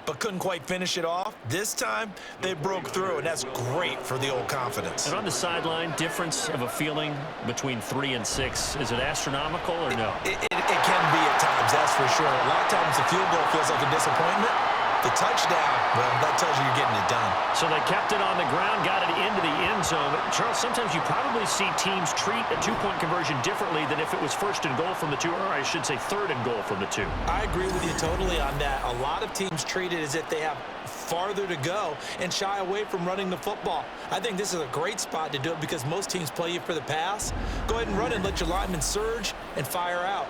but couldn't quite finish it off. This time, they broke through, and that's great for the old confidence. And on the sideline, difference of a feeling between 3 and 6, is it astronomical or no? It can be at times, that's for sure. A lot of times the field goal feels like a disappointment. The touchdown, well, that tells you you're getting it done. So they kept it on the ground, got it into the end zone. Charles, sometimes you probably see teams treat a 2-point conversion differently than if it was 1st and goal from the 2, or I should say 3rd and goal from the 2. I agree with you totally on that. A lot of teams treat it as if they have farther to go and shy away from running the football. I think this is a great spot to do it because most teams play you for the pass. Go ahead and run and let your linemen surge and fire out.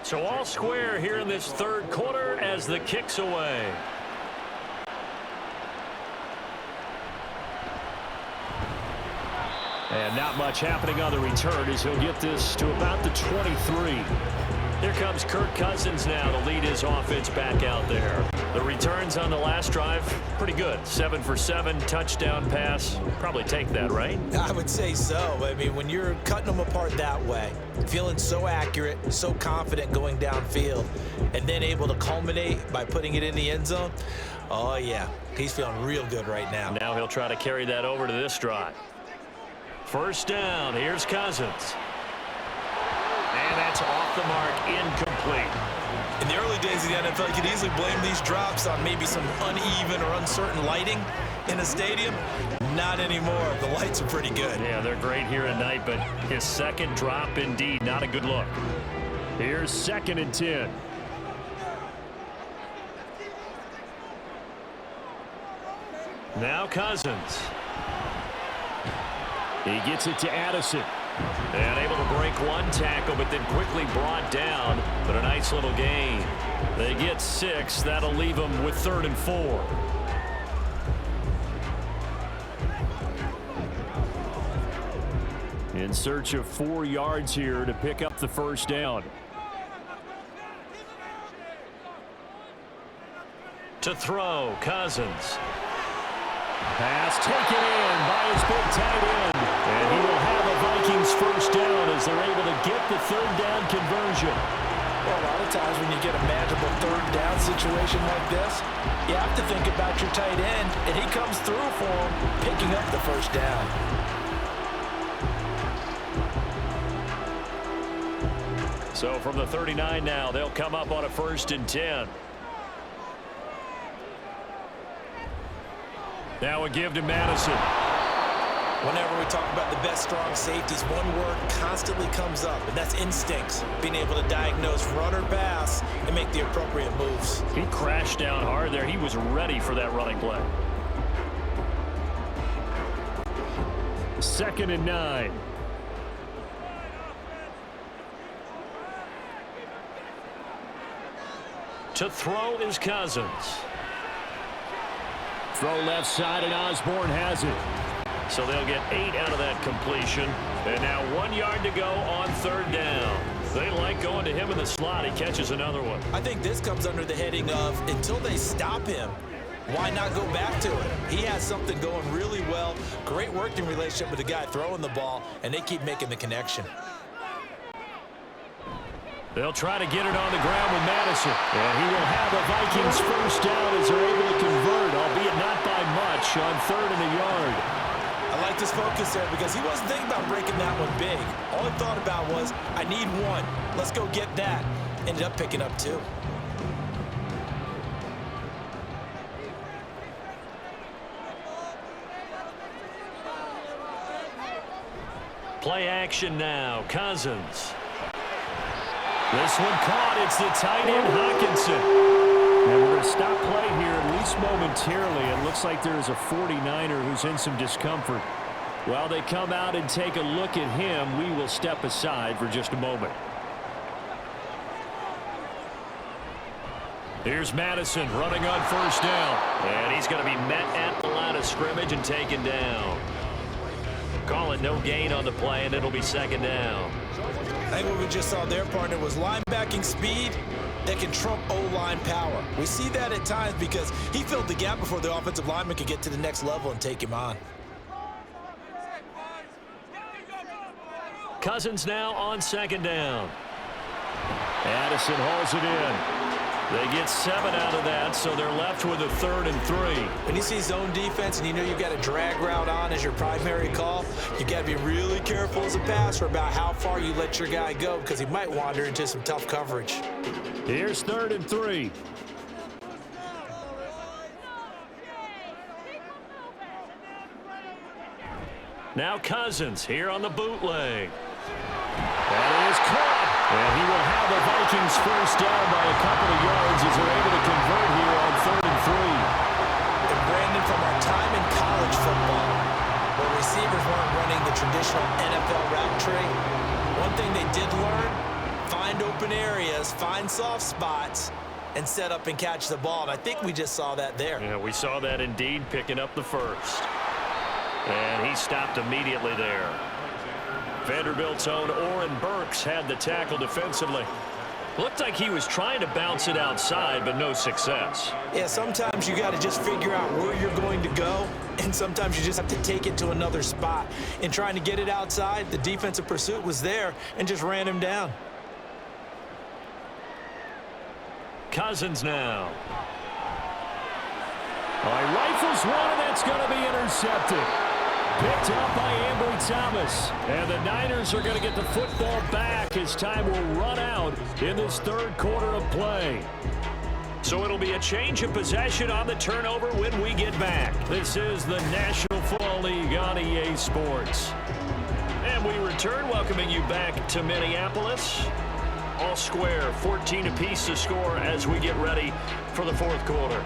So all square here in this 3rd quarter as the kick's away. And not much happening on the return as he'll get this to about the 23. Here comes Kirk Cousins now to lead his offense back out there. The returns on the last drive, pretty good. 7 for 7, touchdown pass. Probably take that, right? I would say so. I mean, when you're cutting them apart that way, feeling so accurate, so confident going downfield, and then able to culminate by putting it in the end zone, oh, yeah, he's feeling real good right now. Now he'll try to carry that over to this drive. 1st down, here's Cousins. And that's off the mark, incomplete. In the early days of the NFL, you could easily blame these drops on maybe some uneven or uncertain lighting in a stadium. Not anymore. The lights are pretty good. Yeah, they're great here tonight, but his 2nd drop, indeed, not a good look. Here's 2nd and 10. Now Cousins. He gets it to Addison. And able to break 1 tackle, but then quickly brought down. But a nice little gain. They get 6. That'll leave them with 3rd and 4. In search of 4 yards here to pick up the 1st down. To throw, Cousins. Pass taken in by his big tight end. And he will have a Vikings 1st down as they're able to get the 3rd down conversion. Well, a lot of times when you get a manageable 3rd down situation like this, you have to think about your tight end, and he comes through for him, picking up the 1st down. So from the 39 now, they'll come up on a 1st and 10. Now a give to Madison. Whenever we talk about the best strong safeties, one word constantly comes up, and that's instincts. Being able to diagnose run or pass and make the appropriate moves. He crashed down hard there. He was ready for that running play. 2nd and 9. To throw is Cousins. Throw left side, and Osborne has it. So they'll get 8 out of that completion. And now 1 yard to go on 3rd down. They like going to him in the slot. He catches another one. I think this comes under the heading of, until they stop him, why not go back to it? He has something going really well. Great working relationship with the guy throwing the ball, and they keep making the connection. They'll try to get it on the ground with Madison. And he will have a Vikings 1st down as they're able to convert, albeit not by much. pitch on 3rd and a yard. I like this focus there because he wasn't thinking about breaking that one big. All he thought about was, I need one. Let's go get that. Ended up picking up 2. Play action now. Cousins. This one caught. It's the tight end, Hawkinson. And we're going to stop play here, at least momentarily. It looks like there's a 49er who's in some discomfort. While they come out and take a look at him, we will step aside for just a moment. Here's Madison running on 1st down. And he's going to be met at the line of scrimmage and taken down. Call it no gain on the play, and it'll be 2nd down. I think what we just saw there, partner, was linebacking speed that can trump O-line power. We see that at times because he filled the gap before the offensive lineman could get to the next level and take him on. Cousins now on 2nd down. Addison hauls it in. They get 7 out of that, so they're left with a 3rd and 3. When you see zone defense and you know you've got a drag route on as your primary call, you got to be really careful as a passer about how far you let your guy go because he might wander into some tough coverage. Here's 3rd and 3. Now Cousins here on the bootleg. That is caught. And he will have the Vikings first down by a couple of yards as they're able to convert here on 3rd and 3. And Brandon, from our time in college football, where receivers weren't running the traditional NFL route tree, one thing they did learn, find open areas, find soft spots, and set up and catch the ball. And I think we just saw that there. Yeah, we saw that indeed, picking up the 1st. And he stopped immediately there. Vanderbilt's own Oren Burks had the tackle defensively. Looked like he was trying to bounce it outside, but no success. Yeah, sometimes you got to just figure out where you're going to go, and sometimes you just have to take it to another spot. In trying to get it outside, the defensive pursuit was there and just ran him down. Cousins now. All right, rifles one, and that's going to be intercepted. Picked up by Ambry Thomas. And the Niners are going to get the football back as time will run out in this 3rd quarter of play. So it'll be a change of possession on the turnover when we get back. This is the National Football League on EA Sports. And we return, welcoming you back to Minneapolis. All square, 14 apiece to score as we get ready for the 4th quarter.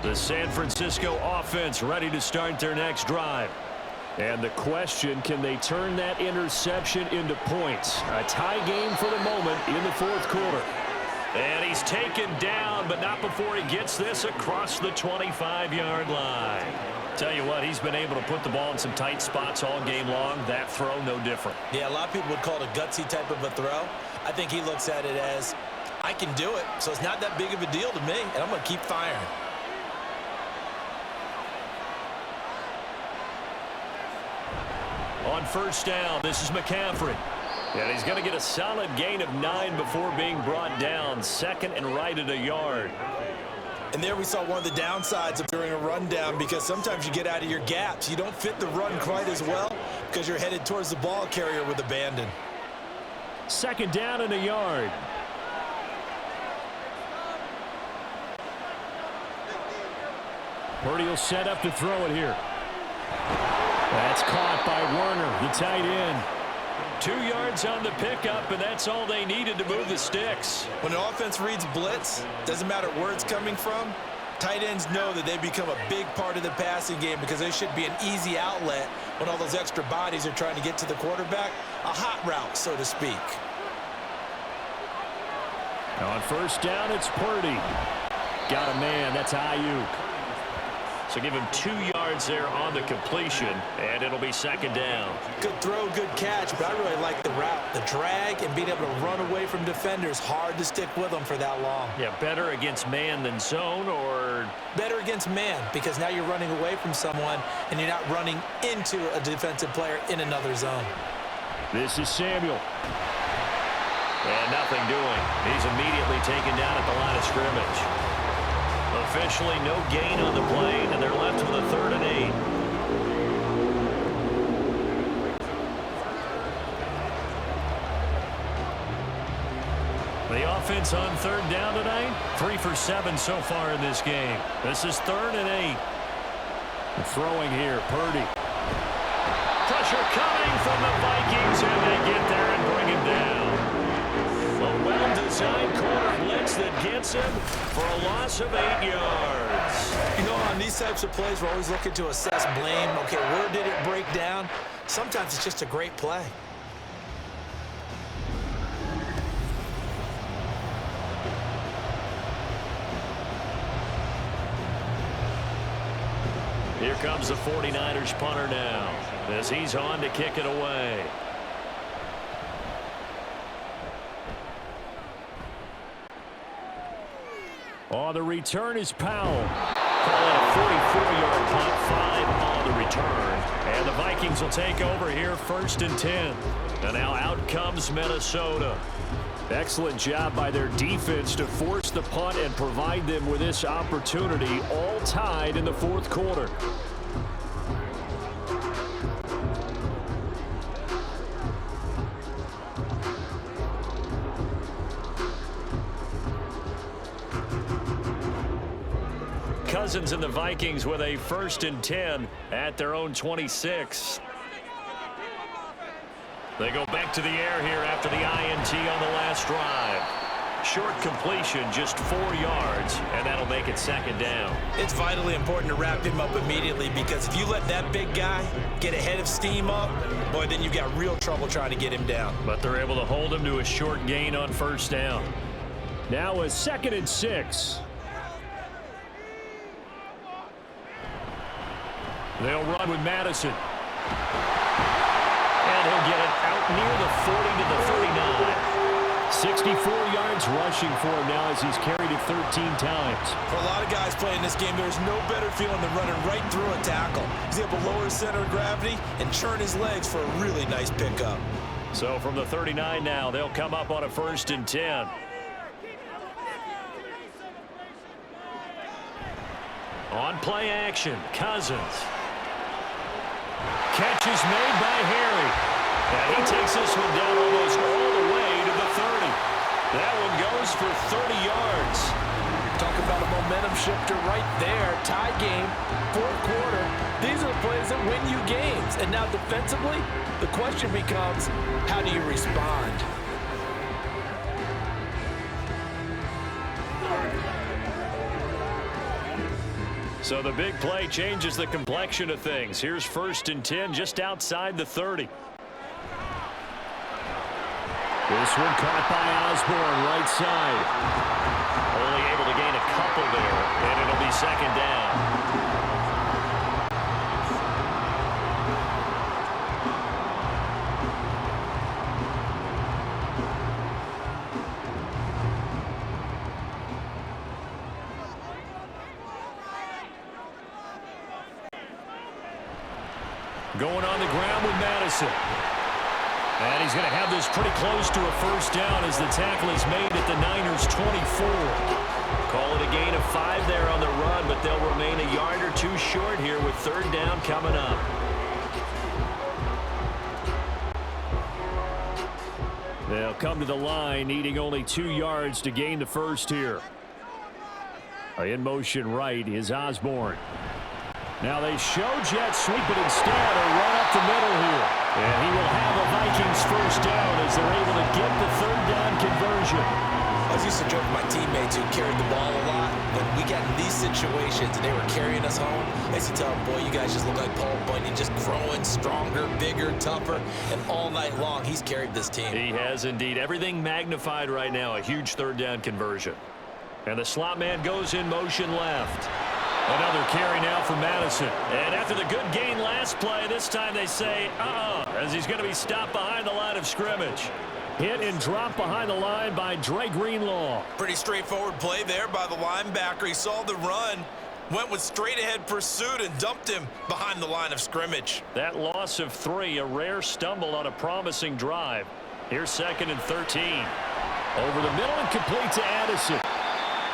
The San Francisco offense ready to start their next drive. And the question, can they turn that interception into points? A tie game for the moment in the 4th quarter. And he's taken down, but not before he gets this across the 25-yard line. Tell you what, he's been able to put the ball in some tight spots all game long. That throw, no different. Yeah, a lot of people would call it a gutsy type of a throw. I think he looks at it as, I can do it, so it's not that big of a deal to me, and I'm going to keep firing. On 1st down, this is McCaffrey. And he's going to get a solid gain of 9 before being brought down. 2nd and right at a yard. And there we saw one of the downsides of during a rundown because sometimes you get out of your gaps. You don't fit the run quite as well because you're headed towards the ball carrier with abandon. 2nd down and a yard. Purdy will set up to throw it here. That's caught by Werner, the tight end. 2 yards on the pickup, and that's all they needed to move the sticks. When an offense reads blitz, doesn't matter where it's coming from, tight ends know that they become a big part of the passing game because they should be an easy outlet when all those extra bodies are trying to get to the quarterback. A hot route, so to speak. On 1st down, it's Purdy. Got a man, that's Ayuk. So give him 2 yards there on the completion, and it'll be 2nd down. Good throw, good catch, but I really like the route. The drag and being able to run away from defenders, hard to stick with them for that long. Yeah, better against man than zone, or? Better against man, because now you're running away from someone, and you're not running into a defensive player in another zone. This is Samuel. And nothing doing. He's immediately taken down at the line of scrimmage. Officially no gain on the play, and they're left with a 3rd and 8. The offense on 3rd down tonight, 3 for 7 so far in this game. This is 3rd and 8. Throwing here, Purdy. Pressure coming from the Vikings, and they get there and bring him down. A well-designed corner blitz that gets him for a loss of 8 yards. You know, on these types of plays, we're always looking to assess blame. Okay, where did it break down? Sometimes it's just a great play. Here comes the 49ers punter now as he's on to kick it away. On the return is Powell. Call it a 44-yard punt, 5 on the return. And the Vikings will take over here 1st and 10. And now out comes Minnesota. Excellent job by their defense to force the punt and provide them with this opportunity, all tied in the 4th quarter. Cousins and the Vikings with a 1st and 10 at their own 26. They go back to the air here after the INT on the last drive. Short completion, just 4 yards, and that'll make it 2nd down. It's vitally important to wrap him up immediately, because if you let that big guy get a head of steam up, boy, then you've got real trouble trying to get him down. But they're able to hold him to a short gain on 1st down. Now a 2nd and 6. They'll run with Madison. And he'll get it out near the 40 to the 39. 64 yards rushing for him now as he's carried it 13 times. For a lot of guys playing this game, there's no better feeling than running right through a tackle. He's able to lower his center of gravity and churn his legs for a really nice pickup. So from the 39 now, they'll come up on a 1st and 10. On play action, Cousins. Catch is made by Harry. And he takes this one down almost all the way to the 30. That one goes for 30 yards. Talk about a momentum shifter right there. Tie game, 4th quarter. These are the plays that win you games. And now defensively, the question becomes, how do you respond? So the big play changes the complexion of things. Here's 1st and 10 just outside the 30. This one caught by Osborne, right side. Only able to gain a couple there, and it'll be 2nd down. Going on the ground with Madison. And he's going to have this pretty close to a 1st down as the tackle is made at the Niners' 24. Call it a gain of 5 there on the run, but they'll remain a yard or 2 short here with 3rd down coming up. They'll come to the line, needing only 2 yards to gain the 1st here. In motion right is Osborne. Now they show jet sweep it instead, a run up the middle here. And he will have a Vikings 1st down as they're able to get the 3rd down conversion. I was used to joke with my teammates who carried the ball a lot. When we got in these situations and they were carrying us home, I used to tell them, boy, you guys just look like Paul Bunyan, just growing stronger, bigger, tougher. And all night long, he's carried this team. He has indeed. Everything magnified right now, a huge 3rd down conversion. And the slot man goes in motion left. Another carry now for Madison. And after the good gain last play, this time they say, as he's going to be stopped behind the line of scrimmage. Hit and drop behind the line by Dre Greenlaw. Pretty straightforward play there by the linebacker. He saw the run, went with straight-ahead pursuit, and dumped him behind the line of scrimmage. That loss of 3, a rare stumble on a promising drive. Here's 2nd and 13. Over the middle and complete to Addison.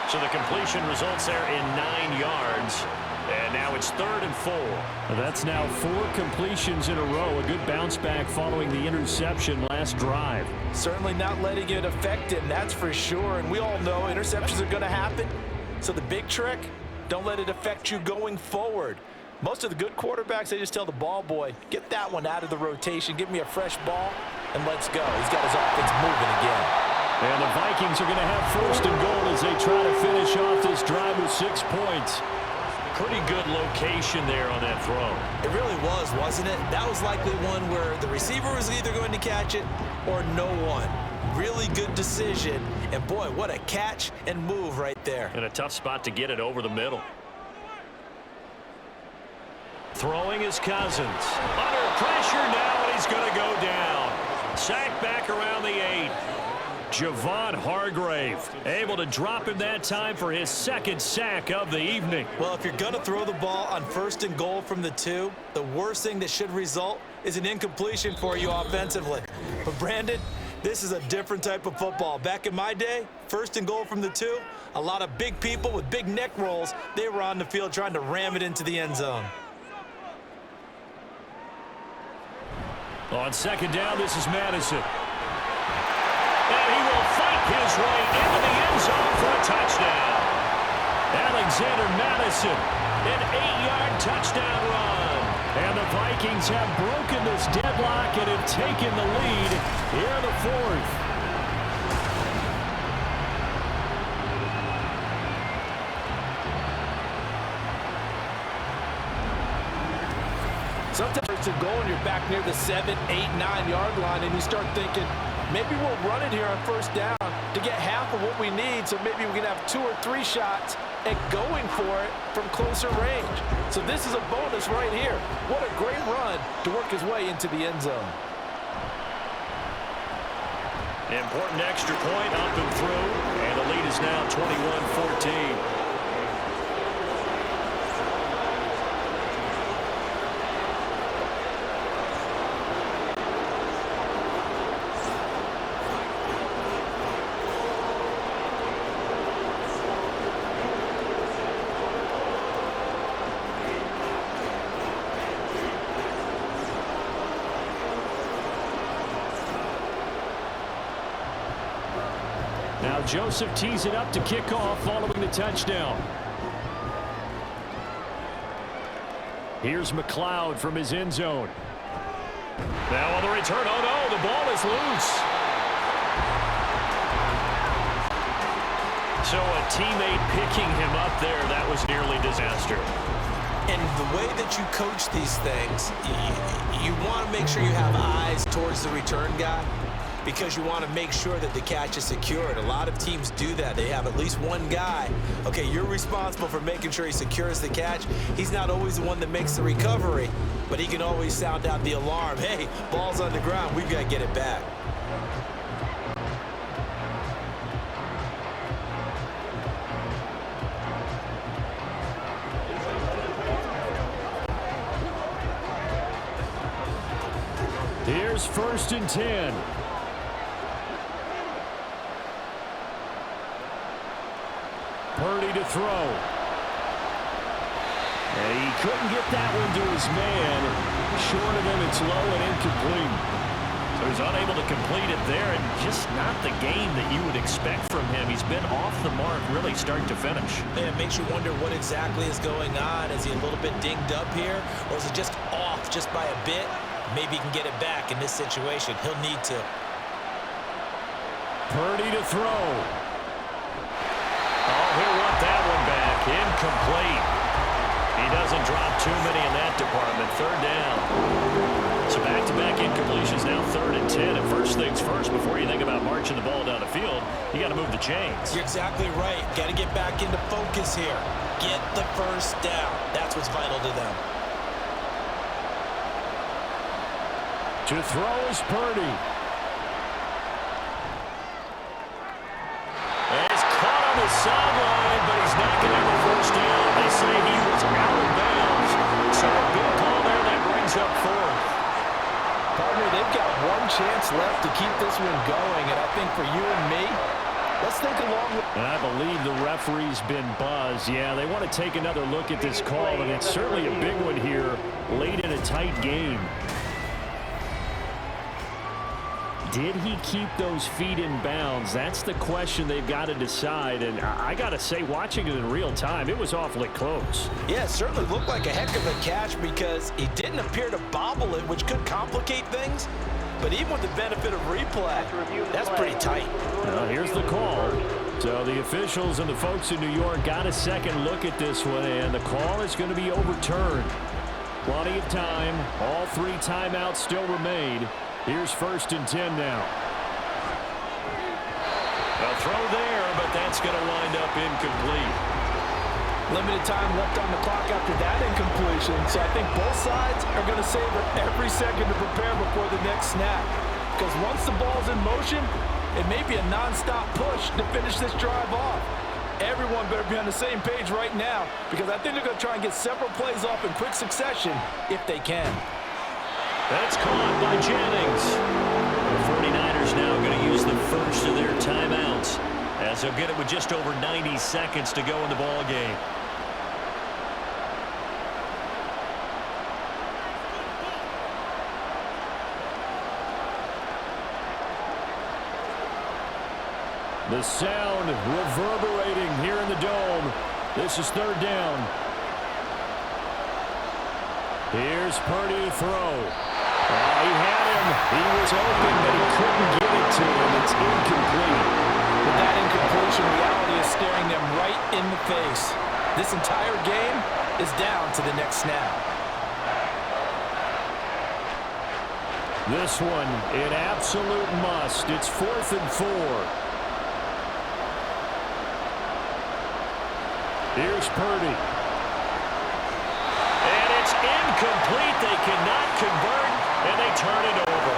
So the completion results there in 9 yards. And now it's 3rd and 4. That's now 4 completions in a row. A good bounce back following the interception last drive. Certainly not letting it affect him, that's for sure. And we all know interceptions are going to happen. So the big trick, don't let it affect you going forward. Most of the good quarterbacks, they just tell the ball boy, get that one out of the rotation, give me a fresh ball, and let's go. He's got his offense moving again. And the Vikings are going to have 1st and goal as they try to finish off this drive with 6 points. Pretty good location there on that throw. It really was, wasn't it? That was likely one where the receiver was either going to catch it or no one. Really good decision. And boy, what a catch and move right there. And a tough spot to get it over the middle. Throwing is Cousins. Under pressure now, and he's going to go down. Sacked back around the 8. Javon Hargrave able to drop him that time for his 2nd sack of the evening. Well, if you're going to throw the ball on 1st and goal from the 2, the worst thing that should result is an incompletion for you offensively. But Brandon, this is a different type of football. Back in my day, 1st and goal from the 2, a lot of big people with big neck rolls, they were on the field trying to ram it into the end zone. On 2nd down, this is Madison. And he will fight his way into the end zone for a touchdown. Alexander Madison, an 8-yard touchdown run. And the Vikings have broken this deadlock and have taken the lead here in the 4th. Sometimes it's a goal and you're back near the 7, 8, 9-yard line, and you start thinking, maybe we'll run it here on 1st down to get half of what we need, so maybe we can have 2 or 3 shots and going for it from closer range. So this is a bonus right here. What a great run to work his way into the end zone. Important extra point up and through, and the lead is now 21-14. Now Joseph tees it up to kick off following the touchdown. Here's McLeod from his end zone. Now on the return, oh no, the ball is loose. So a teammate picking him up there, that was nearly disaster. And the way that you coach these things, you want to make sure you have eyes towards the return guy, because you want to make sure that the catch is secured. A lot of teams do that. They have at least one guy. Okay, you're responsible for making sure he secures the catch. He's not always the one that makes the recovery, but he can always sound out the alarm. Hey, ball's on the ground. We've got to get it back. Here's 1st and 10. Purdy to throw. And he couldn't get that one to his man. Short of him, it's low and incomplete. So he's unable to complete it there, and just not the game that you would expect from him. He's been off the mark really start to finish. And it makes you wonder what exactly is going on. Is he a little bit dinged up here, or is it just off just by a bit? Maybe he can get it back in this situation. He'll need to. Purdy to throw. Oh, he'll want that one back. Incomplete. He doesn't drop too many in that department. 3rd down. So back-to-back incompletions, now 3rd and 10. And first things first, before you think about marching the ball down the field, you got to move the chains. You're exactly right. Got to get back into focus here. Get the 1st down. That's what's vital to them. To throw is Purdy. And he's caught on the sideline, but he's not going to have a 1st down. They say he was out of bounds. So a big call there that brings up 4th. Partner, they've got one chance left to keep this one going, and I think for you and me, Let's think along with... And I believe the referee's been buzzed. Yeah, they want to take another look at this call, and it's certainly a big one here late in a tight game. Did he keep those feet in bounds? That's the question they've got to decide. And I got to say, watching it in real time, it was awfully close. Yeah, it certainly looked like a heck of a catch because he didn't appear to bobble it, which could complicate things. But even with the benefit of replay, that's pretty tight. Well, here's the call. So the officials and the folks in New York got a second look at this one, and the call is going to be overturned. Plenty of time. All 3 timeouts still remain. Here's 1st and 10 now. A throw there, but that's going to wind up incomplete. Limited time left on the clock after that incompletion, so I think both sides are going to savor every second to prepare before the next snap. Because once the ball's in motion, it may be a non-stop push to finish this drive off. Everyone better be on the same page right now, because I think they're going to try and get several plays off in quick succession if they can. That's caught by Jennings. The 49ers now going to use the first of their timeouts, as they'll get it with just over 90 seconds to go in the ball game. The sound reverberating here in the dome. This is 3rd down. Here's Purdy to throw. He had him. He was open, but he couldn't get it to him. It's incomplete. With that incompletion, reality is staring them right in the face. This entire game is down to the next snap. This one, an absolute must. It's 4th and 4. Here's Purdy. And it's incomplete. They cannot convert, and they turn it over.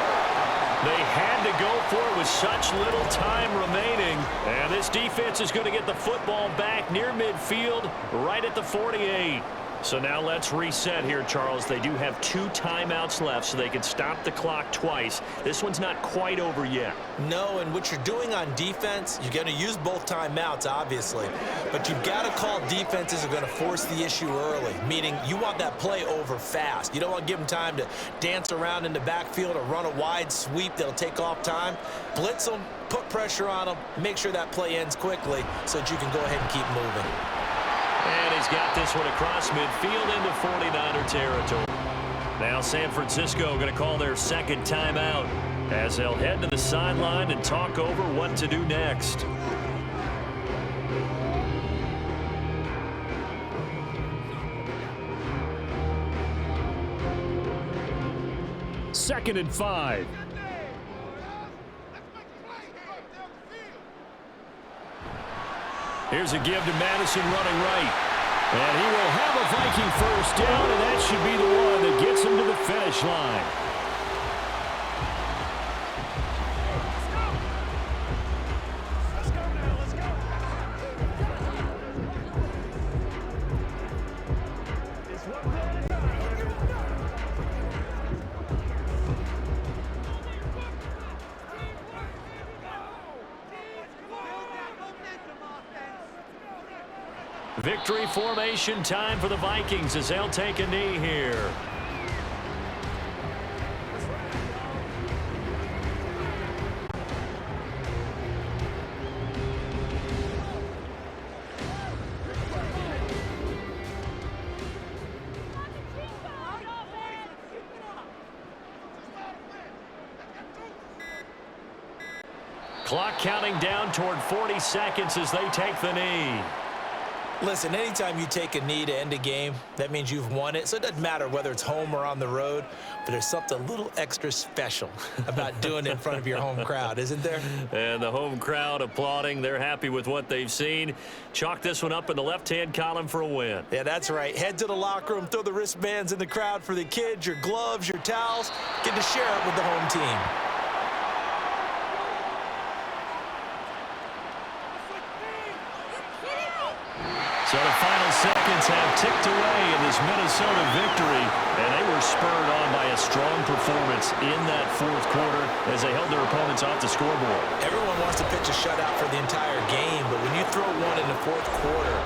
They had to go for it with such little time remaining. And this defense is going to get the football back near midfield, right at the 48. So now let's reset here, Charles. They do have 2 timeouts left, so they can stop the clock twice. This one's not quite over yet. No, and what you're doing on defense, you're going to use both timeouts, obviously. But you've got to call defenses are going to force the issue early, meaning you want that play over fast. You don't want to give them time to dance around in the backfield or run a wide sweep that'll take off time. Blitz them, put pressure on them, make sure that play ends quickly so that you can go ahead and keep moving. And he's got this one across midfield into 49er territory. Now San Francisco going to call their 2nd timeout as they'll head to the sideline and talk over what to do next. Second and 5. Here's a give to Madison running right. And he will have a Viking 1st down, and that should be the one that gets him to the finish line. Victory formation time for the Vikings as they'll take a knee here. Clock counting down toward 40 seconds as they take the knee. Listen, anytime you take a knee to end a game, that means you've won it. So it doesn't matter whether it's home or on the road, but there's something a little extra special about doing it in front of your home crowd, isn't there? And the home crowd applauding. They're happy with what they've seen. Chalk this one up in the left-hand column for a win. Yeah, that's right. Head to the locker room, throw the wristbands in the crowd for the kids, your gloves, your towels. Get to share it with the home team. So the final seconds have ticked away in this Minnesota victory, and they were spurred on by a strong performance in that fourth quarter as they held their opponents off the scoreboard. Everyone wants to pitch a shutout for the entire game, but when you throw one in the fourth quarter,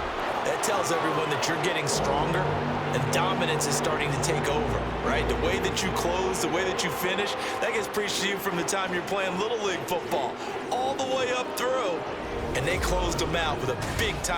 that tells everyone that you're getting stronger and dominance is starting to take over, right? The way that you close, the way that you finish, that gets preached to you from the time you're playing Little League football all the way up through, and they closed them out with a big-time